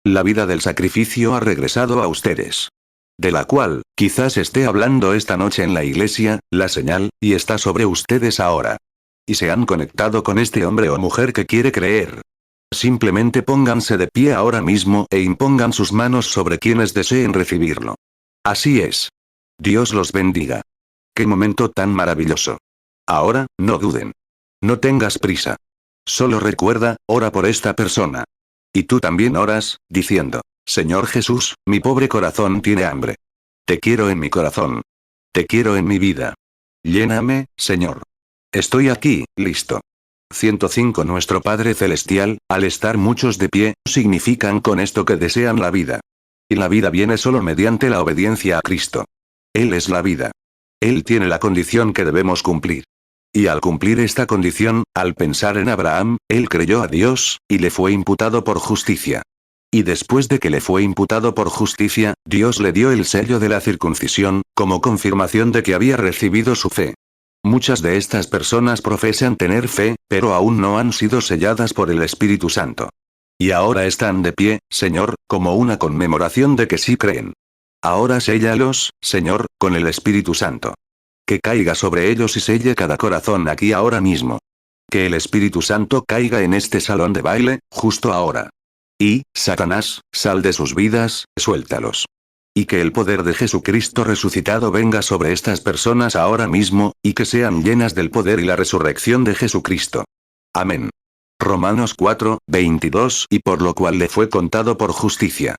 La vida del sacrificio ha regresado a ustedes. De la cual, quizás esté hablando esta noche en la iglesia, la señal, y está sobre ustedes ahora. Y se han conectado con este hombre o mujer que quiere creer. Simplemente pónganse de pie ahora mismo e impongan sus manos sobre quienes deseen recibirlo. Así es. Dios los bendiga. ¡Qué momento tan maravilloso! Ahora, no duden. No tengas prisa. Solo recuerda, ora por esta persona. Y tú también oras, diciendo, Señor Jesús, mi pobre corazón tiene hambre. Te quiero en mi corazón. Te quiero en mi vida. Lléname, Señor. Estoy aquí, listo. 105 Nuestro Padre Celestial, al estar muchos de pie, significan con esto que desean la vida. Y la vida viene solo mediante la obediencia a Cristo. Él es la vida. Él tiene la condición que debemos cumplir. Y al cumplir esta condición, al pensar en Abraham, él creyó a Dios, y le fue imputado por justicia. Y después de que le fue imputado por justicia, Dios le dio el sello de la circuncisión, como confirmación de que había recibido su fe. Muchas de estas personas profesan tener fe, pero aún no han sido selladas por el Espíritu Santo. Y ahora están de pie, Señor, como una conmemoración de que sí creen. Ahora séllalos, Señor, con el Espíritu Santo. Que caiga sobre ellos y selle cada corazón aquí ahora mismo. Que el Espíritu Santo caiga en este salón de baile, justo ahora. Y, Satanás, sal de sus vidas, suéltalos. Y que el poder de Jesucristo resucitado venga sobre estas personas ahora mismo, y que sean llenas del poder y la resurrección de Jesucristo. Amén. Romanos 4:22 Y por lo cual le fue contado por justicia.